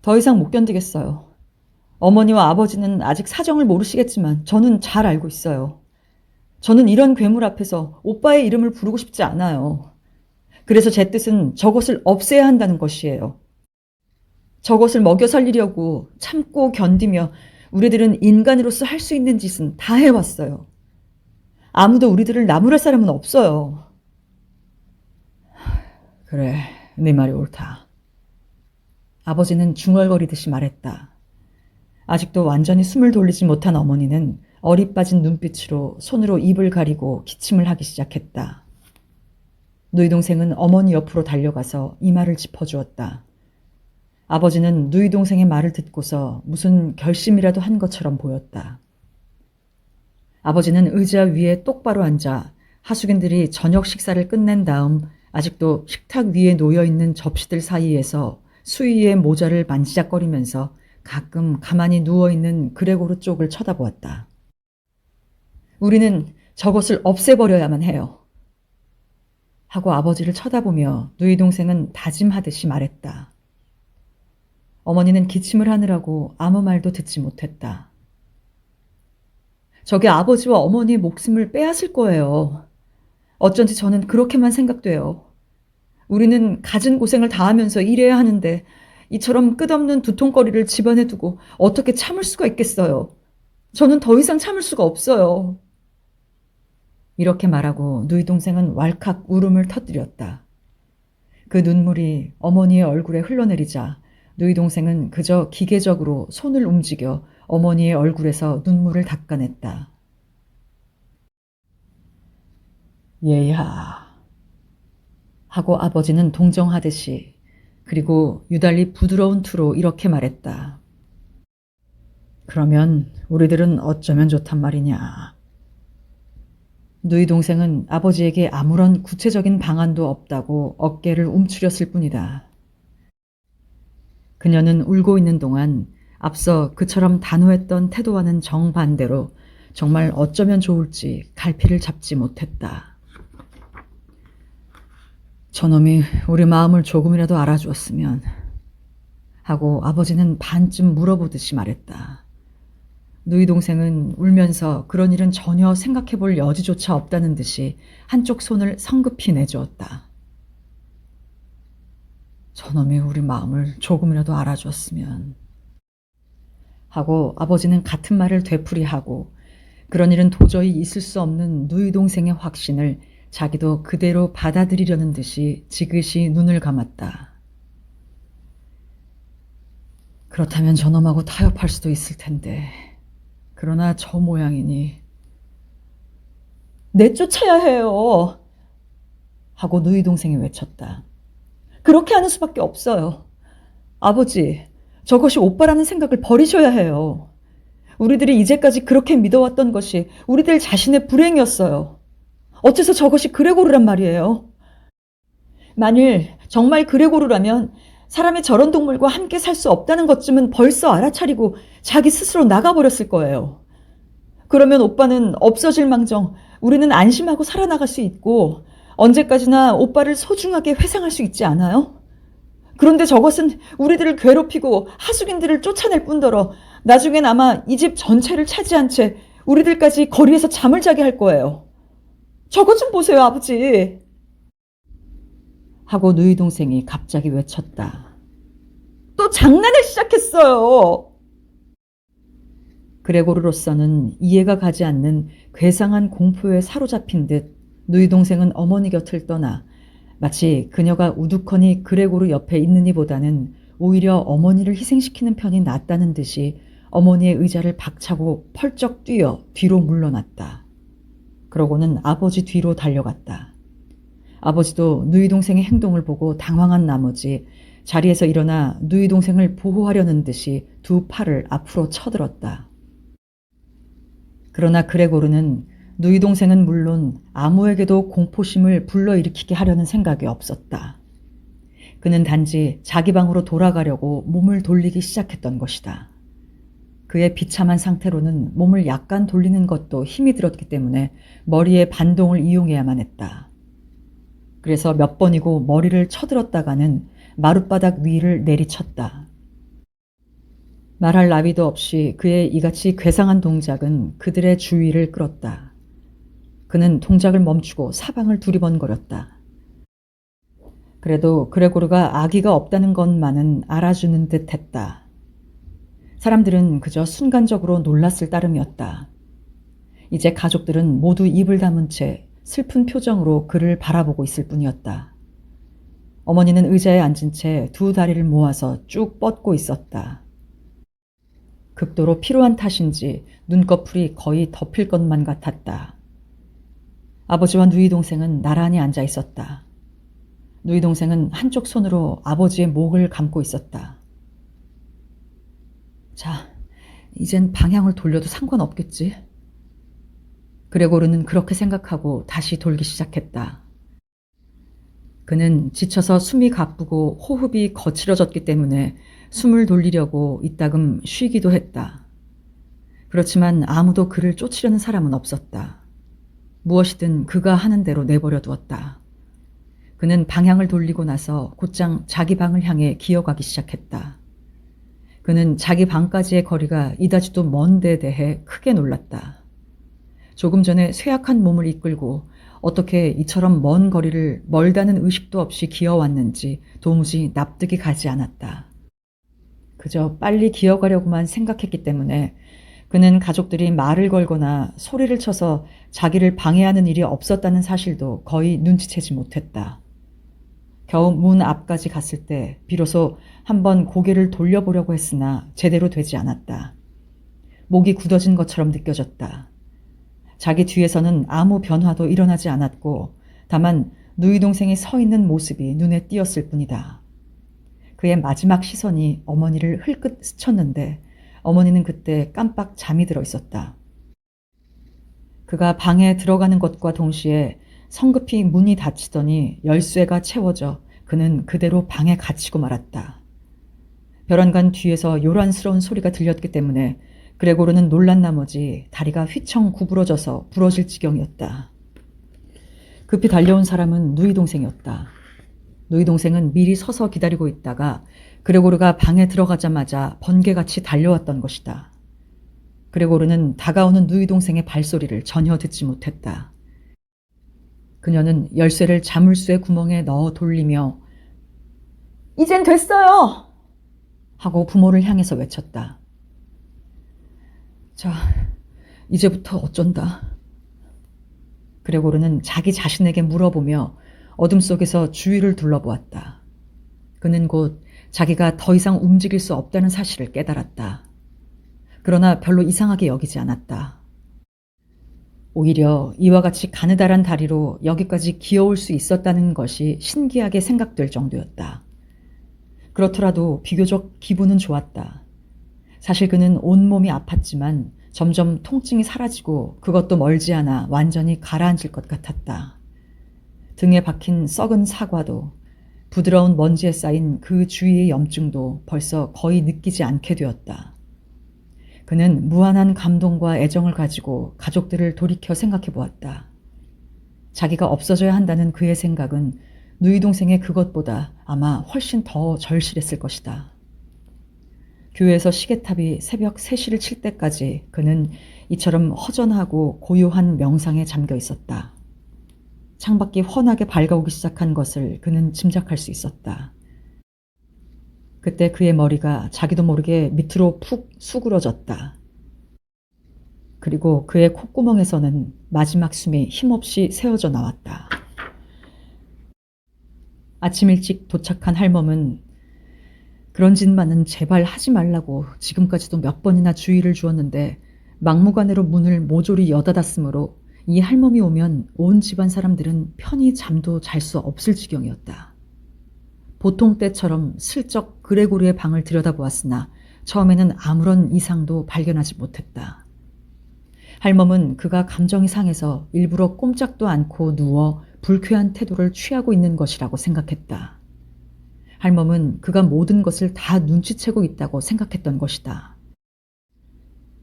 더 이상 못 견디겠어요. 어머니와 아버지는 아직 사정을 모르시겠지만 저는 잘 알고 있어요. 저는 이런 괴물 앞에서 오빠의 이름을 부르고 싶지 않아요. 그래서 제 뜻은 저것을 없애야 한다는 것이에요. 저것을 먹여 살리려고 참고 견디며 우리들은 인간으로서 할 수 있는 짓은 다 해왔어요. 아무도 우리들을 나무랄 사람은 없어요. 그래, 네 말이 옳다. 아버지는 중얼거리듯이 말했다. 아직도 완전히 숨을 돌리지 못한 어머니는 어리빠진 눈빛으로 손으로 입을 가리고 기침을 하기 시작했다. 누이 동생은 어머니 옆으로 달려가서 이마를 짚어주었다. 아버지는 누이 동생의 말을 듣고서 무슨 결심이라도 한 것처럼 보였다. 아버지는 의자 위에 똑바로 앉아 하숙인들이 저녁 식사를 끝낸 다음 아직도 식탁 위에 놓여있는 접시들 사이에서 수의의 모자를 만지작거리면서 가끔 가만히 누워있는 그레고르 쪽을 쳐다보았다. 우리는 저것을 없애버려야만 해요. 하고 아버지를 쳐다보며 누이 동생은 다짐하듯이 말했다. 어머니는 기침을 하느라고 아무 말도 듣지 못했다. 저게 아버지와 어머니의 목숨을 빼앗을 거예요. 어쩐지 저는 그렇게만 생각돼요. 우리는 갖은 고생을 다하면서 일해야 하는데 이처럼 끝없는 두통거리를 집안에 두고 어떻게 참을 수가 있겠어요. 저는 더 이상 참을 수가 없어요. 이렇게 말하고 누이 동생은 왈칵 울음을 터뜨렸다. 그 눈물이 어머니의 얼굴에 흘러내리자 누이 동생은 그저 기계적으로 손을 움직여 어머니의 얼굴에서 눈물을 닦아냈다. 얘야 하고 아버지는 동정하듯이 그리고 유달리 부드러운 투로 이렇게 말했다. 그러면 우리들은 어쩌면 좋단 말이냐. 누이 동생은 아버지에게 아무런 구체적인 방안도 없다고 어깨를 움츠렸을 뿐이다. 그녀는 울고 있는 동안 앞서 그처럼 단호했던 태도와는 정반대로 정말 어쩌면 좋을지 갈피를 잡지 못했다. 저놈이 우리 마음을 조금이라도 알아주었으면 하고 아버지는 반쯤 물어보듯이 말했다. 누이 동생은 울면서 그런 일은 전혀 생각해 볼 여지조차 없다는 듯이 한쪽 손을 성급히 내주었다. 저놈이 우리 마음을 조금이라도 알아줬으면 하고 아버지는 같은 말을 되풀이하고 그런 일은 도저히 있을 수 없는 누이 동생의 확신을 자기도 그대로 받아들이려는 듯이 지그시 눈을 감았다. 그렇다면 저놈하고 타협할 수도 있을 텐데 그러나 저 모양이니 내쫓아야 해요 하고 누이 동생이 외쳤다. 그렇게 하는 수밖에 없어요. 아버지, 저것이 오빠라는 생각을 버리셔야 해요. 우리들이 이제까지 그렇게 믿어왔던 것이 우리들 자신의 불행이었어요. 어째서 저것이 그레고르란 말이에요. 만일 정말 그레고르라면 사람이 저런 동물과 함께 살 수 없다는 것쯤은 벌써 알아차리고 자기 스스로 나가버렸을 거예요. 그러면 오빠는 없어질 망정 우리는 안심하고 살아나갈 수 있고 언제까지나 오빠를 소중하게 회상할 수 있지 않아요? 그런데 저것은 우리들을 괴롭히고 하숙인들을 쫓아낼 뿐더러 나중엔 아마 이 집 전체를 차지한 채 우리들까지 거리에서 잠을 자게 할 거예요. 저것 좀 보세요, 아버지. 하고 누이 동생이 갑자기 외쳤다. 또 장난을 시작했어요. 그레고르로서는 이해가 가지 않는 괴상한 공포에 사로잡힌 듯 누이 동생은 어머니 곁을 떠나 마치 그녀가 우두커니 그레고르 옆에 있느니보다는 오히려 어머니를 희생시키는 편이 낫다는 듯이 어머니의 의자를 박차고 펄쩍 뛰어 뒤로 물러났다. 그러고는 아버지 뒤로 달려갔다. 아버지도 누이 동생의 행동을 보고 당황한 나머지 자리에서 일어나 누이 동생을 보호하려는 듯이 두 팔을 앞으로 쳐들었다. 그러나 그레고르는 누이 동생은 물론 아무에게도 공포심을 불러일으키게 하려는 생각이 없었다. 그는 단지 자기 방으로 돌아가려고 몸을 돌리기 시작했던 것이다. 그의 비참한 상태로는 몸을 약간 돌리는 것도 힘이 들었기 때문에 머리의 반동을 이용해야만 했다. 그래서 몇 번이고 머리를 쳐들었다가는 마룻바닥 위를 내리쳤다. 말할 나위도 없이 그의 이같이 괴상한 동작은 그들의 주의를 끌었다. 그는 동작을 멈추고 사방을 두리번거렸다. 그래도 그레고르가 아기가 없다는 것만은 알아주는 듯 했다. 사람들은 그저 순간적으로 놀랐을 따름이었다. 이제 가족들은 모두 입을 다문 채 슬픈 표정으로 그를 바라보고 있을 뿐이었다. 어머니는 의자에 앉은 채 두 다리를 모아서 쭉 뻗고 있었다. 극도로 피로한 탓인지 눈꺼풀이 거의 덮일 것만 같았다. 아버지와 누이 동생은 나란히 앉아 있었다. 누이 동생은 한쪽 손으로 아버지의 목을 감고 있었다. 자, 이젠 방향을 돌려도 상관없겠지? 그레고르는 그렇게 생각하고 다시 돌기 시작했다. 그는 지쳐서 숨이 가쁘고 호흡이 거칠어졌기 때문에 숨을 돌리려고 이따금 쉬기도 했다. 그렇지만 아무도 그를 쫓으려는 사람은 없었다. 무엇이든 그가 하는 대로 내버려 두었다. 그는 방향을 돌리고 나서 곧장 자기 방을 향해 기어가기 시작했다. 그는 자기 방까지의 거리가 이다지도 먼 데 대해 크게 놀랐다. 조금 전에 쇠약한 몸을 이끌고 어떻게 이처럼 먼 거리를 멀다는 의식도 없이 기어왔는지 도무지 납득이 가지 않았다. 그저 빨리 기어가려고만 생각했기 때문에 그는 가족들이 말을 걸거나 소리를 쳐서 자기를 방해하는 일이 없었다는 사실도 거의 눈치채지 못했다. 겨우 문 앞까지 갔을 때 비로소 한번 고개를 돌려보려고 했으나 제대로 되지 않았다. 목이 굳어진 것처럼 느껴졌다. 자기 뒤에서는 아무 변화도 일어나지 않았고 다만 누이 동생이 서 있는 모습이 눈에 띄었을 뿐이다. 그의 마지막 시선이 어머니를 흘끗 스쳤는데 어머니는 그때 깜빡 잠이 들어 있었다. 그가 방에 들어가는 것과 동시에 성급히 문이 닫히더니 열쇠가 채워져 그는 그대로 방에 갇히고 말았다. 벼랑간 뒤에서 요란스러운 소리가 들렸기 때문에 그레고르는 놀란 나머지 다리가 휘청 구부러져서 부러질 지경이었다. 급히 달려온 사람은 누이 동생이었다. 누이 동생은 미리 서서 기다리고 있다가 그레고르가 방에 들어가자마자 번개같이 달려왔던 것이다. 그레고르는 다가오는 누이 동생의 발소리를 전혀 듣지 못했다. 그녀는 열쇠를 자물쇠 구멍에 넣어 돌리며 "이젠 됐어요!" 하고 부모를 향해서 외쳤다. 자, 이제부터 어쩐다. 그레고르는 자기 자신에게 물어보며 어둠 속에서 주위를 둘러보았다. 그는 곧 자기가 더 이상 움직일 수 없다는 사실을 깨달았다. 그러나 별로 이상하게 여기지 않았다. 오히려 이와 같이 가느다란 다리로 여기까지 기어올 수 있었다는 것이 신기하게 생각될 정도였다. 그렇더라도 비교적 기분은 좋았다. 사실 그는 온몸이 아팠지만 점점 통증이 사라지고 그것도 멀지 않아 완전히 가라앉을 것 같았다. 등에 박힌 썩은 사과도 부드러운 먼지에 쌓인 그 주위의 염증도 벌써 거의 느끼지 않게 되었다. 그는 무한한 감동과 애정을 가지고 가족들을 돌이켜 생각해 보았다. 자기가 없어져야 한다는 그의 생각은 누이 동생의 그것보다 아마 훨씬 더 절실했을 것이다. 교회에서 시계탑이 새벽 3시를 칠 때까지 그는 이처럼 허전하고 고요한 명상에 잠겨 있었다. 창밖이 환하게 밝아오기 시작한 것을 그는 짐작할 수 있었다. 그때 그의 머리가 자기도 모르게 밑으로 푹 수그러졌다. 그리고 그의 콧구멍에서는 마지막 숨이 힘없이 새어져 나왔다. 아침 일찍 도착한 할멈은 그런 짓만은 제발 하지 말라고 지금까지도 몇 번이나 주의를 주었는데 막무가내로 문을 모조리 여닫았으므로 이 할멈이 오면 온 집안 사람들은 편히 잠도 잘 수 없을 지경이었다. 보통 때처럼 슬쩍 그레고르의 방을 들여다보았으나 처음에는 아무런 이상도 발견하지 못했다. 할멈은 그가 감정이 상해서 일부러 꼼짝도 않고 누워 불쾌한 태도를 취하고 있는 것이라고 생각했다. 할멈은 그가 모든 것을 다 눈치채고 있다고 생각했던 것이다.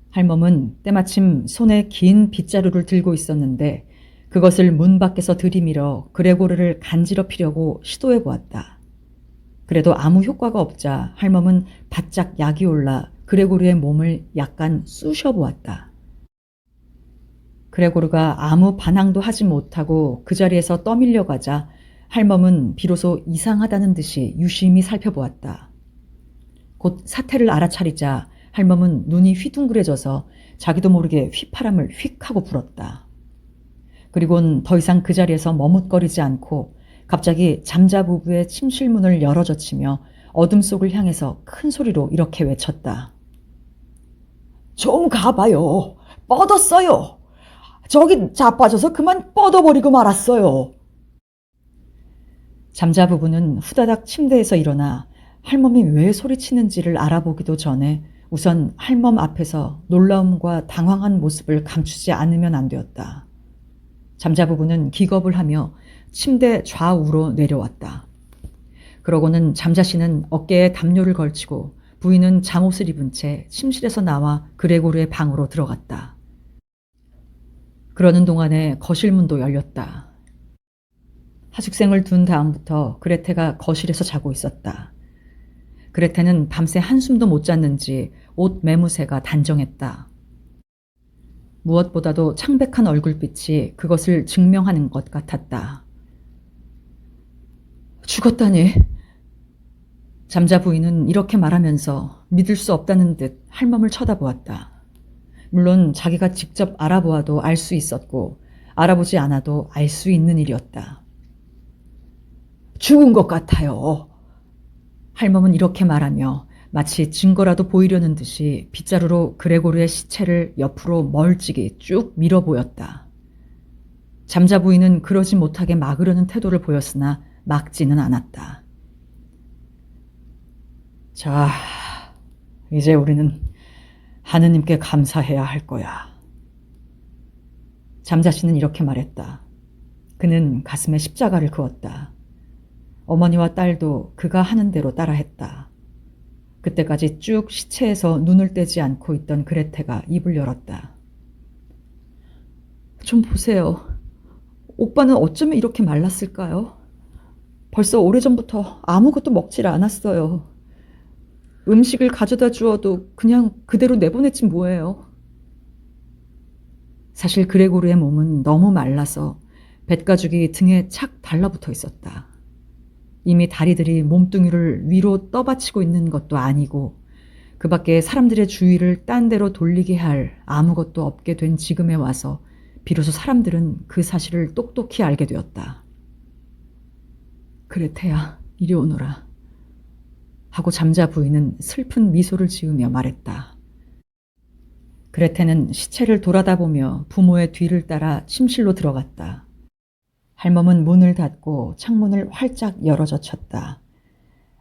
할멈은 때마침 손에 긴 빗자루를 들고 있었는데 그것을 문 밖에서 들이밀어 그레고르를 간지럽히려고 시도해 보았다. 그래도 아무 효과가 없자 할멈은 바짝 약이 올라 그레고르의 몸을 약간 쑤셔 보았다. 그레고르가 아무 반항도 하지 못하고 그 자리에서 떠밀려 가자 할멈은 비로소 이상하다는 듯이 유심히 살펴보았다. 곧 사태를 알아차리자 할멈은 눈이 휘둥그레져서 자기도 모르게 휘파람을 휙 하고 불었다. 그리고는 더 이상 그 자리에서 머뭇거리지 않고 갑자기 잠자 부부의 침실문을 열어젖히며 어둠 속을 향해서 큰 소리로 이렇게 외쳤다. 좀 가봐요. 뻗었어요. 저기 자빠져서 그만 뻗어버리고 말았어요. 잠자 부부는 후다닥 침대에서 일어나 할멈이 왜 소리치는지를 알아보기도 전에 우선 할멈 앞에서 놀라움과 당황한 모습을 감추지 않으면 안 되었다. 잠자 부부는 기겁을 하며 침대 좌우로 내려왔다. 그러고는 잠자씨는 어깨에 담요를 걸치고 부인은 잠옷을 입은 채 침실에서 나와 그레고르의 방으로 들어갔다. 그러는 동안에 거실문도 열렸다. 하숙생을 둔 다음부터 그레테가 거실에서 자고 있었다. 그레테는 밤새 한숨도 못 잤는지 옷 매무새가 단정했다. 무엇보다도 창백한 얼굴빛이 그것을 증명하는 것 같았다. 죽었다니. 잠자 부인은 이렇게 말하면서 믿을 수 없다는 듯 할멈을 쳐다보았다. 물론 자기가 직접 알아보아도 알 수 있었고 알아보지 않아도 알 수 있는 일이었다. 죽은 것 같아요. 할멈은 이렇게 말하며 마치 증거라도 보이려는 듯이 빗자루로 그레고르의 시체를 옆으로 멀찍이 쭉 밀어 보였다. 잠자 부인은 그러지 못하게 막으려는 태도를 보였으나 막지는 않았다. 자, 이제 우리는 하느님께 감사해야 할 거야. 잠자씨는 이렇게 말했다. 그는 가슴에 십자가를 그었다. 어머니와 딸도 그가 하는 대로 따라했다. 그때까지 쭉 시체에서 눈을 떼지 않고 있던 그레테가 입을 열었다. 좀 보세요. 오빠는 어쩌면 이렇게 말랐을까요? 벌써 오래전부터 아무것도 먹질 않았어요. 음식을 가져다 주어도 그냥 그대로 내보냈지 뭐예요. 사실 그레고르의 몸은 너무 말라서 뱃가죽이 등에 착 달라붙어 있었다. 이미 다리들이 몸뚱이를 위로 떠받치고 있는 것도 아니고 그 밖에 사람들의 주의를 딴 데로 돌리게 할 아무것도 없게 된 지금에 와서 비로소 사람들은 그 사실을 똑똑히 알게 되었다. 그레테야, 이리 오너라. 하고 잠자 부인은 슬픈 미소를 지으며 말했다. 그레테는 시체를 돌아다보며 부모의 뒤를 따라 침실로 들어갔다. 할멈은 문을 닫고 창문을 활짝 열어젖혔다.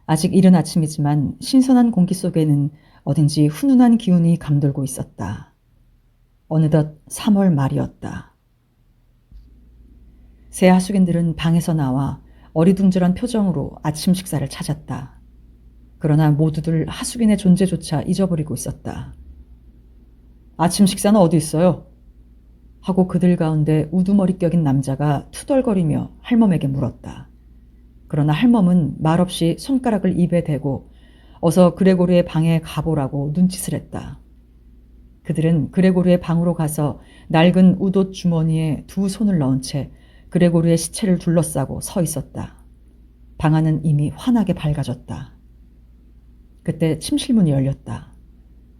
아직 이른 아침이지만 신선한 공기 속에는 어딘지 훈훈한 기운이 감돌고 있었다. 어느덧 3월 말이었다. 새 하숙인들은 방에서 나와 어리둥절한 표정으로 아침 식사를 찾았다. 그러나 모두들 하숙인의 존재조차 잊어버리고 있었다. 아침 식사는 어디 있어요? 하고 그들 가운데 우두머리 격인 남자가 투덜거리며 할멈에게 물었다. 그러나 할멈은 말없이 손가락을 입에 대고 어서 그레고르의 방에 가보라고 눈짓을 했다. 그들은 그레고르의 방으로 가서 낡은 웃옷 주머니에 두 손을 넣은 채 그레고르의 시체를 둘러싸고 서 있었다. 방 안은 이미 환하게 밝아졌다. 그때 침실문이 열렸다.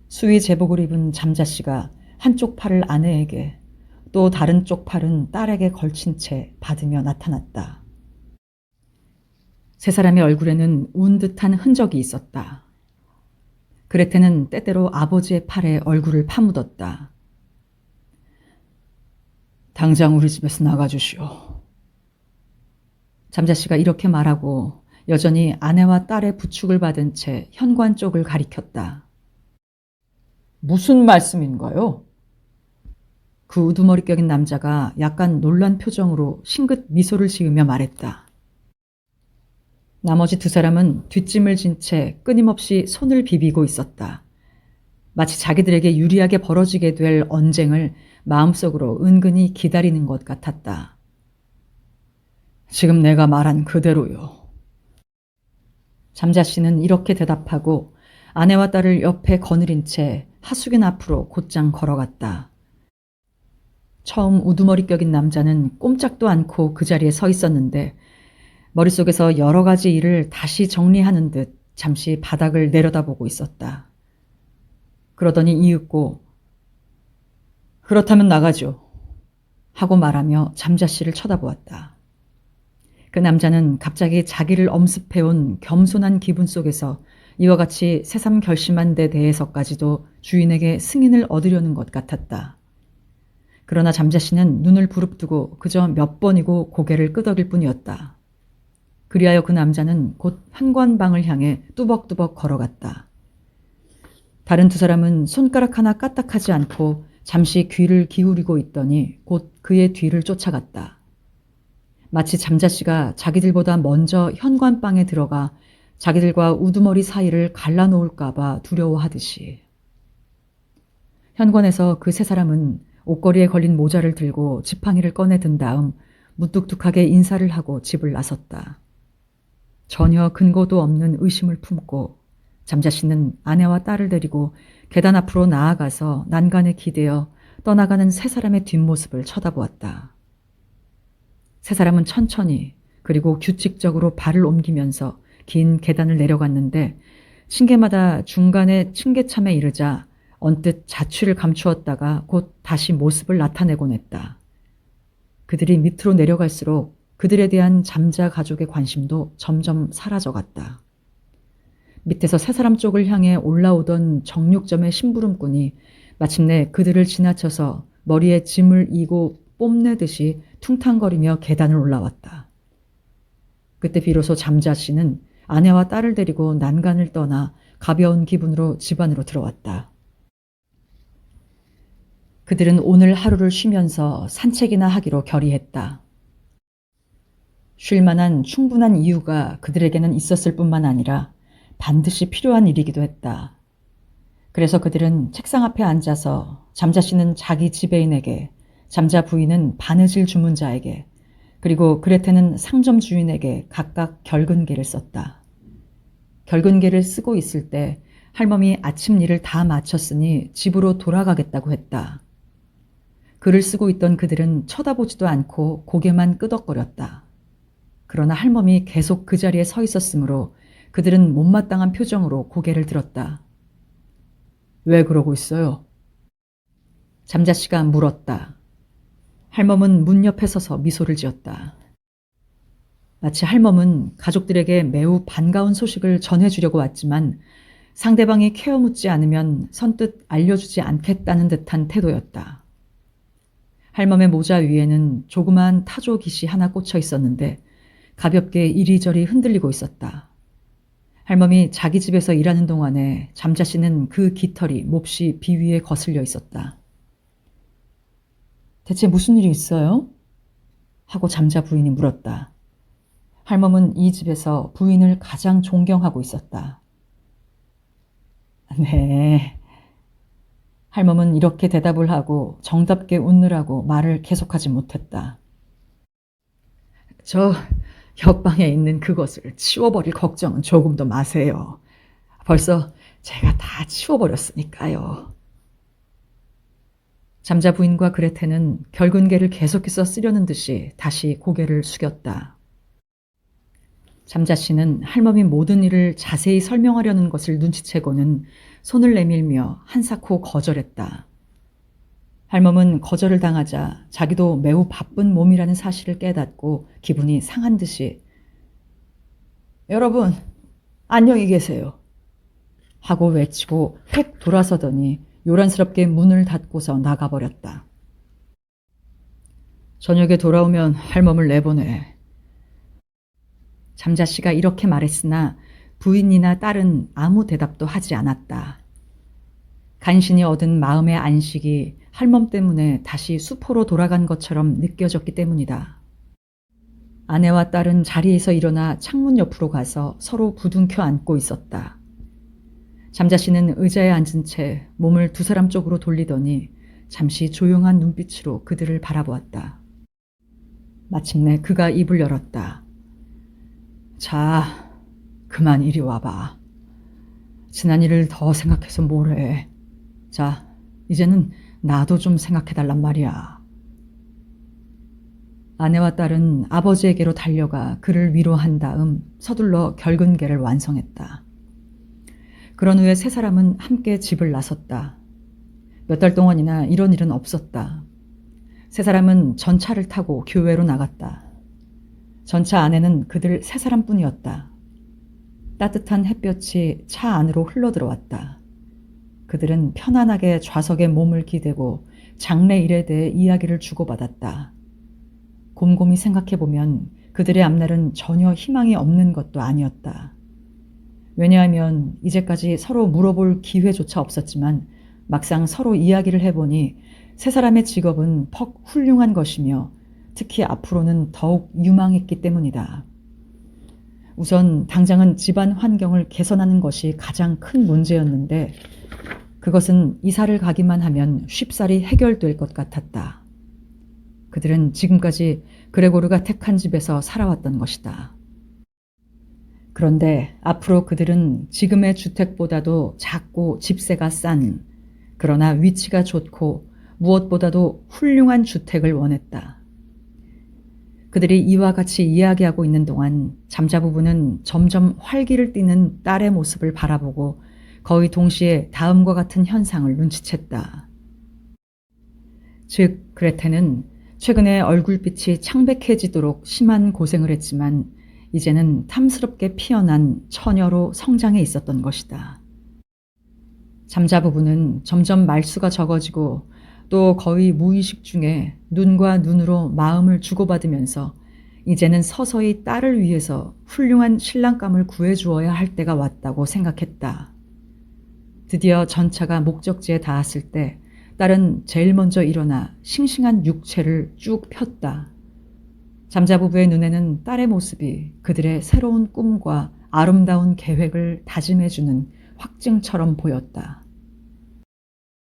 수의 제복을 입은 잠자씨가 한쪽 팔을 아내에게 또 다른 쪽 팔은 딸에게 걸친 채 받으며 나타났다. 세 사람의 얼굴에는 운 듯한 흔적이 있었다. 그레테는 때때로 아버지의 팔에 얼굴을 파묻었다. 당장 우리 집에서 나가주시오. 잠자씨가 이렇게 말하고 여전히 아내와 딸의 부축을 받은 채 현관 쪽을 가리켰다. 무슨 말씀인가요? 그 우두머리 격인 남자가 약간 놀란 표정으로 싱긋 미소를 지으며 말했다. 나머지 두 사람은 뒷짐을 진 채 끊임없이 손을 비비고 있었다. 마치 자기들에게 유리하게 벌어지게 될 언쟁을 마음속으로 은근히 기다리는 것 같았다. 지금 내가 말한 그대로요. 잠자씨는 이렇게 대답하고 아내와 딸을 옆에 거느린 채 하숙인 앞으로 곧장 걸어갔다. 처음 우두머리 격인 남자는 꼼짝도 않고 그 자리에 서 있었는데 머릿속에서 여러 가지 일을 다시 정리하는 듯 잠시 바닥을 내려다보고 있었다. 그러더니 이윽고 그렇다면 나가죠. 하고 말하며 잠자씨를 쳐다보았다. 그 남자는 갑자기 자기를 엄습해온 겸손한 기분 속에서 이와 같이 새삼 결심한 데 대해서까지도 주인에게 승인을 얻으려는 것 같았다. 그러나 잠자씨는 눈을 부릅뜨고 그저 몇 번이고 고개를 끄덕일 뿐이었다. 그리하여 그 남자는 곧 현관방을 향해 뚜벅뚜벅 걸어갔다. 다른 두 사람은 손가락 하나 까딱하지 않고 잠시 귀를 기울이고 있더니 곧 그의 뒤를 쫓아갔다. 마치 잠자씨가 자기들보다 먼저 현관방에 들어가 자기들과 우두머리 사이를 갈라놓을까봐 두려워하듯이. 현관에서 그 세 사람은 옷걸이에 걸린 모자를 들고 지팡이를 꺼내 든 다음 무뚝뚝하게 인사를 하고 집을 나섰다. 전혀 근거도 없는 의심을 품고 잠자씨는 아내와 딸을 데리고 계단 앞으로 나아가서 난간에 기대어 떠나가는 세 사람의 뒷모습을 쳐다보았다. 세 사람은 천천히 그리고 규칙적으로 발을 옮기면서 긴 계단을 내려갔는데 층계마다 중간에 층계참에 이르자 언뜻 자취를 감추었다가 곧 다시 모습을 나타내곤 했다. 그들이 밑으로 내려갈수록 그들에 대한 잠자 가족의 관심도 점점 사라져갔다. 밑에서 세 사람 쪽을 향해 올라오던 정육점의 심부름꾼이 마침내 그들을 지나쳐서 머리에 짐을 이고 뽐내듯이 퉁탕거리며 계단을 올라왔다. 그때 비로소 잠자씨는 아내와 딸을 데리고 난간을 떠나 가벼운 기분으로 집 안으로 들어왔다. 그들은 오늘 하루를 쉬면서 산책이나 하기로 결의했다. 쉴 만한 충분한 이유가 그들에게는 있었을 뿐만 아니라 반드시 필요한 일이기도 했다. 그래서 그들은 책상 앞에 앉아서 잠자씨는 자기 지배인에게, 잠자 부인은 바느질 주문자에게, 그리고 그레테는 상점 주인에게 각각 결근계를 썼다. 결근계를 쓰고 있을 때 할멈이 아침 일을 다 마쳤으니 집으로 돌아가겠다고 했다. 글을 쓰고 있던 그들은 쳐다보지도 않고 고개만 끄덕거렸다. 그러나 할멈이 계속 그 자리에 서 있었으므로 그들은 못마땅한 표정으로 고개를 들었다. 왜 그러고 있어요? 잠자씨가 물었다. 할멈은 문 옆에 서서 미소를 지었다. 마치 할멈은 가족들에게 매우 반가운 소식을 전해주려고 왔지만 상대방이 케어묻지 않으면 선뜻 알려주지 않겠다는 듯한 태도였다. 할멈의 모자 위에는 조그마한 타조 깃이 하나 꽂혀 있었는데 가볍게 이리저리 흔들리고 있었다. 할멈이 자기 집에서 일하는 동안에 잠자씨는 그 깃털이 몹시 비위에 거슬려 있었다. 대체 무슨 일이 있어요? 하고 잠자 부인이 물었다. 할멈은 이 집에서 부인을 가장 존경하고 있었다. 네. 할멈은 이렇게 대답을 하고 정답게 웃느라고 말을 계속하지 못했다. 저 옆방에 있는 그것을 치워버릴 걱정은 조금도 마세요. 벌써 제가 다 치워버렸으니까요. 잠자 부인과 그레테는 결근개를 계속해서 쓰려는 듯이 다시 고개를 숙였다. 잠자 씨는 할멈이 모든 일을 자세히 설명하려는 것을 눈치채고는 손을 내밀며 한사코 거절했다. 할멈은 거절을 당하자 자기도 매우 바쁜 몸이라는 사실을 깨닫고 기분이 상한 듯이 여러분, 안녕히 계세요. 하고 외치고 획 돌아서더니 요란스럽게 문을 닫고서 나가버렸다. 저녁에 돌아오면 할멈을 내보내. 잠자씨가 이렇게 말했으나 부인이나 딸은 아무 대답도 하지 않았다. 간신히 얻은 마음의 안식이 할멈 때문에 다시 수포로 돌아간 것처럼 느껴졌기 때문이다. 아내와 딸은 자리에서 일어나 창문 옆으로 가서 서로 부둥켜 안고 있었다. 잠자씨는 의자에 앉은 채 몸을 두 사람 쪽으로 돌리더니 잠시 조용한 눈빛으로 그들을 바라보았다. 마침내 그가 입을 열었다. 자, 그만 이리 와봐. 지난 일을 더 생각해서 뭐래. 자, 이제는 나도 좀 생각해달란 말이야. 아내와 딸은 아버지에게로 달려가 그를 위로한 다음 서둘러 결근개를 완성했다. 그런 후에 세 사람은 함께 집을 나섰다. 몇 달 동안이나 이런 일은 없었다. 세 사람은 전차를 타고 교외로 나갔다. 전차 안에는 그들 세 사람뿐이었다. 따뜻한 햇볕이 차 안으로 흘러들어왔다. 그들은 편안하게 좌석에 몸을 기대고 장래 일에 대해 이야기를 주고받았다. 곰곰이 생각해보면 그들의 앞날은 전혀 희망이 없는 것도 아니었다. 왜냐하면 이제까지 서로 물어볼 기회조차 없었지만 막상 서로 이야기를 해보니 세 사람의 직업은 퍽 훌륭한 것이며 특히 앞으로는 더욱 유망했기 때문이다. 우선 당장은 집안 환경을 개선하는 것이 가장 큰 문제였는데 그것은 이사를 가기만 하면 쉽사리 해결될 것 같았다. 그들은 지금까지 그레고르가 택한 집에서 살아왔던 것이다. 그런데 앞으로 그들은 지금의 주택보다도 작고 집세가 싼, 그러나 위치가 좋고 무엇보다도 훌륭한 주택을 원했다. 그들이 이와 같이 이야기하고 있는 동안 잠자 부부는 점점 활기를 띠는 딸의 모습을 바라보고 거의 동시에 다음과 같은 현상을 눈치챘다. 즉, 그레테는 최근에 얼굴빛이 창백해지도록 심한 고생을 했지만 이제는 탐스럽게 피어난 처녀로 성장해 있었던 것이다. 잠자 부부는 점점 말수가 적어지고 또 거의 무의식 중에 눈과 눈으로 마음을 주고받으면서 이제는 서서히 딸을 위해서 훌륭한 신랑감을 구해주어야 할 때가 왔다고 생각했다. 드디어 전차가 목적지에 닿았을 때 딸은 제일 먼저 일어나 싱싱한 육체를 쭉 폈다. 잠자 부부의 눈에는 딸의 모습이 그들의 새로운 꿈과 아름다운 계획을 다짐해주는 확증처럼 보였다.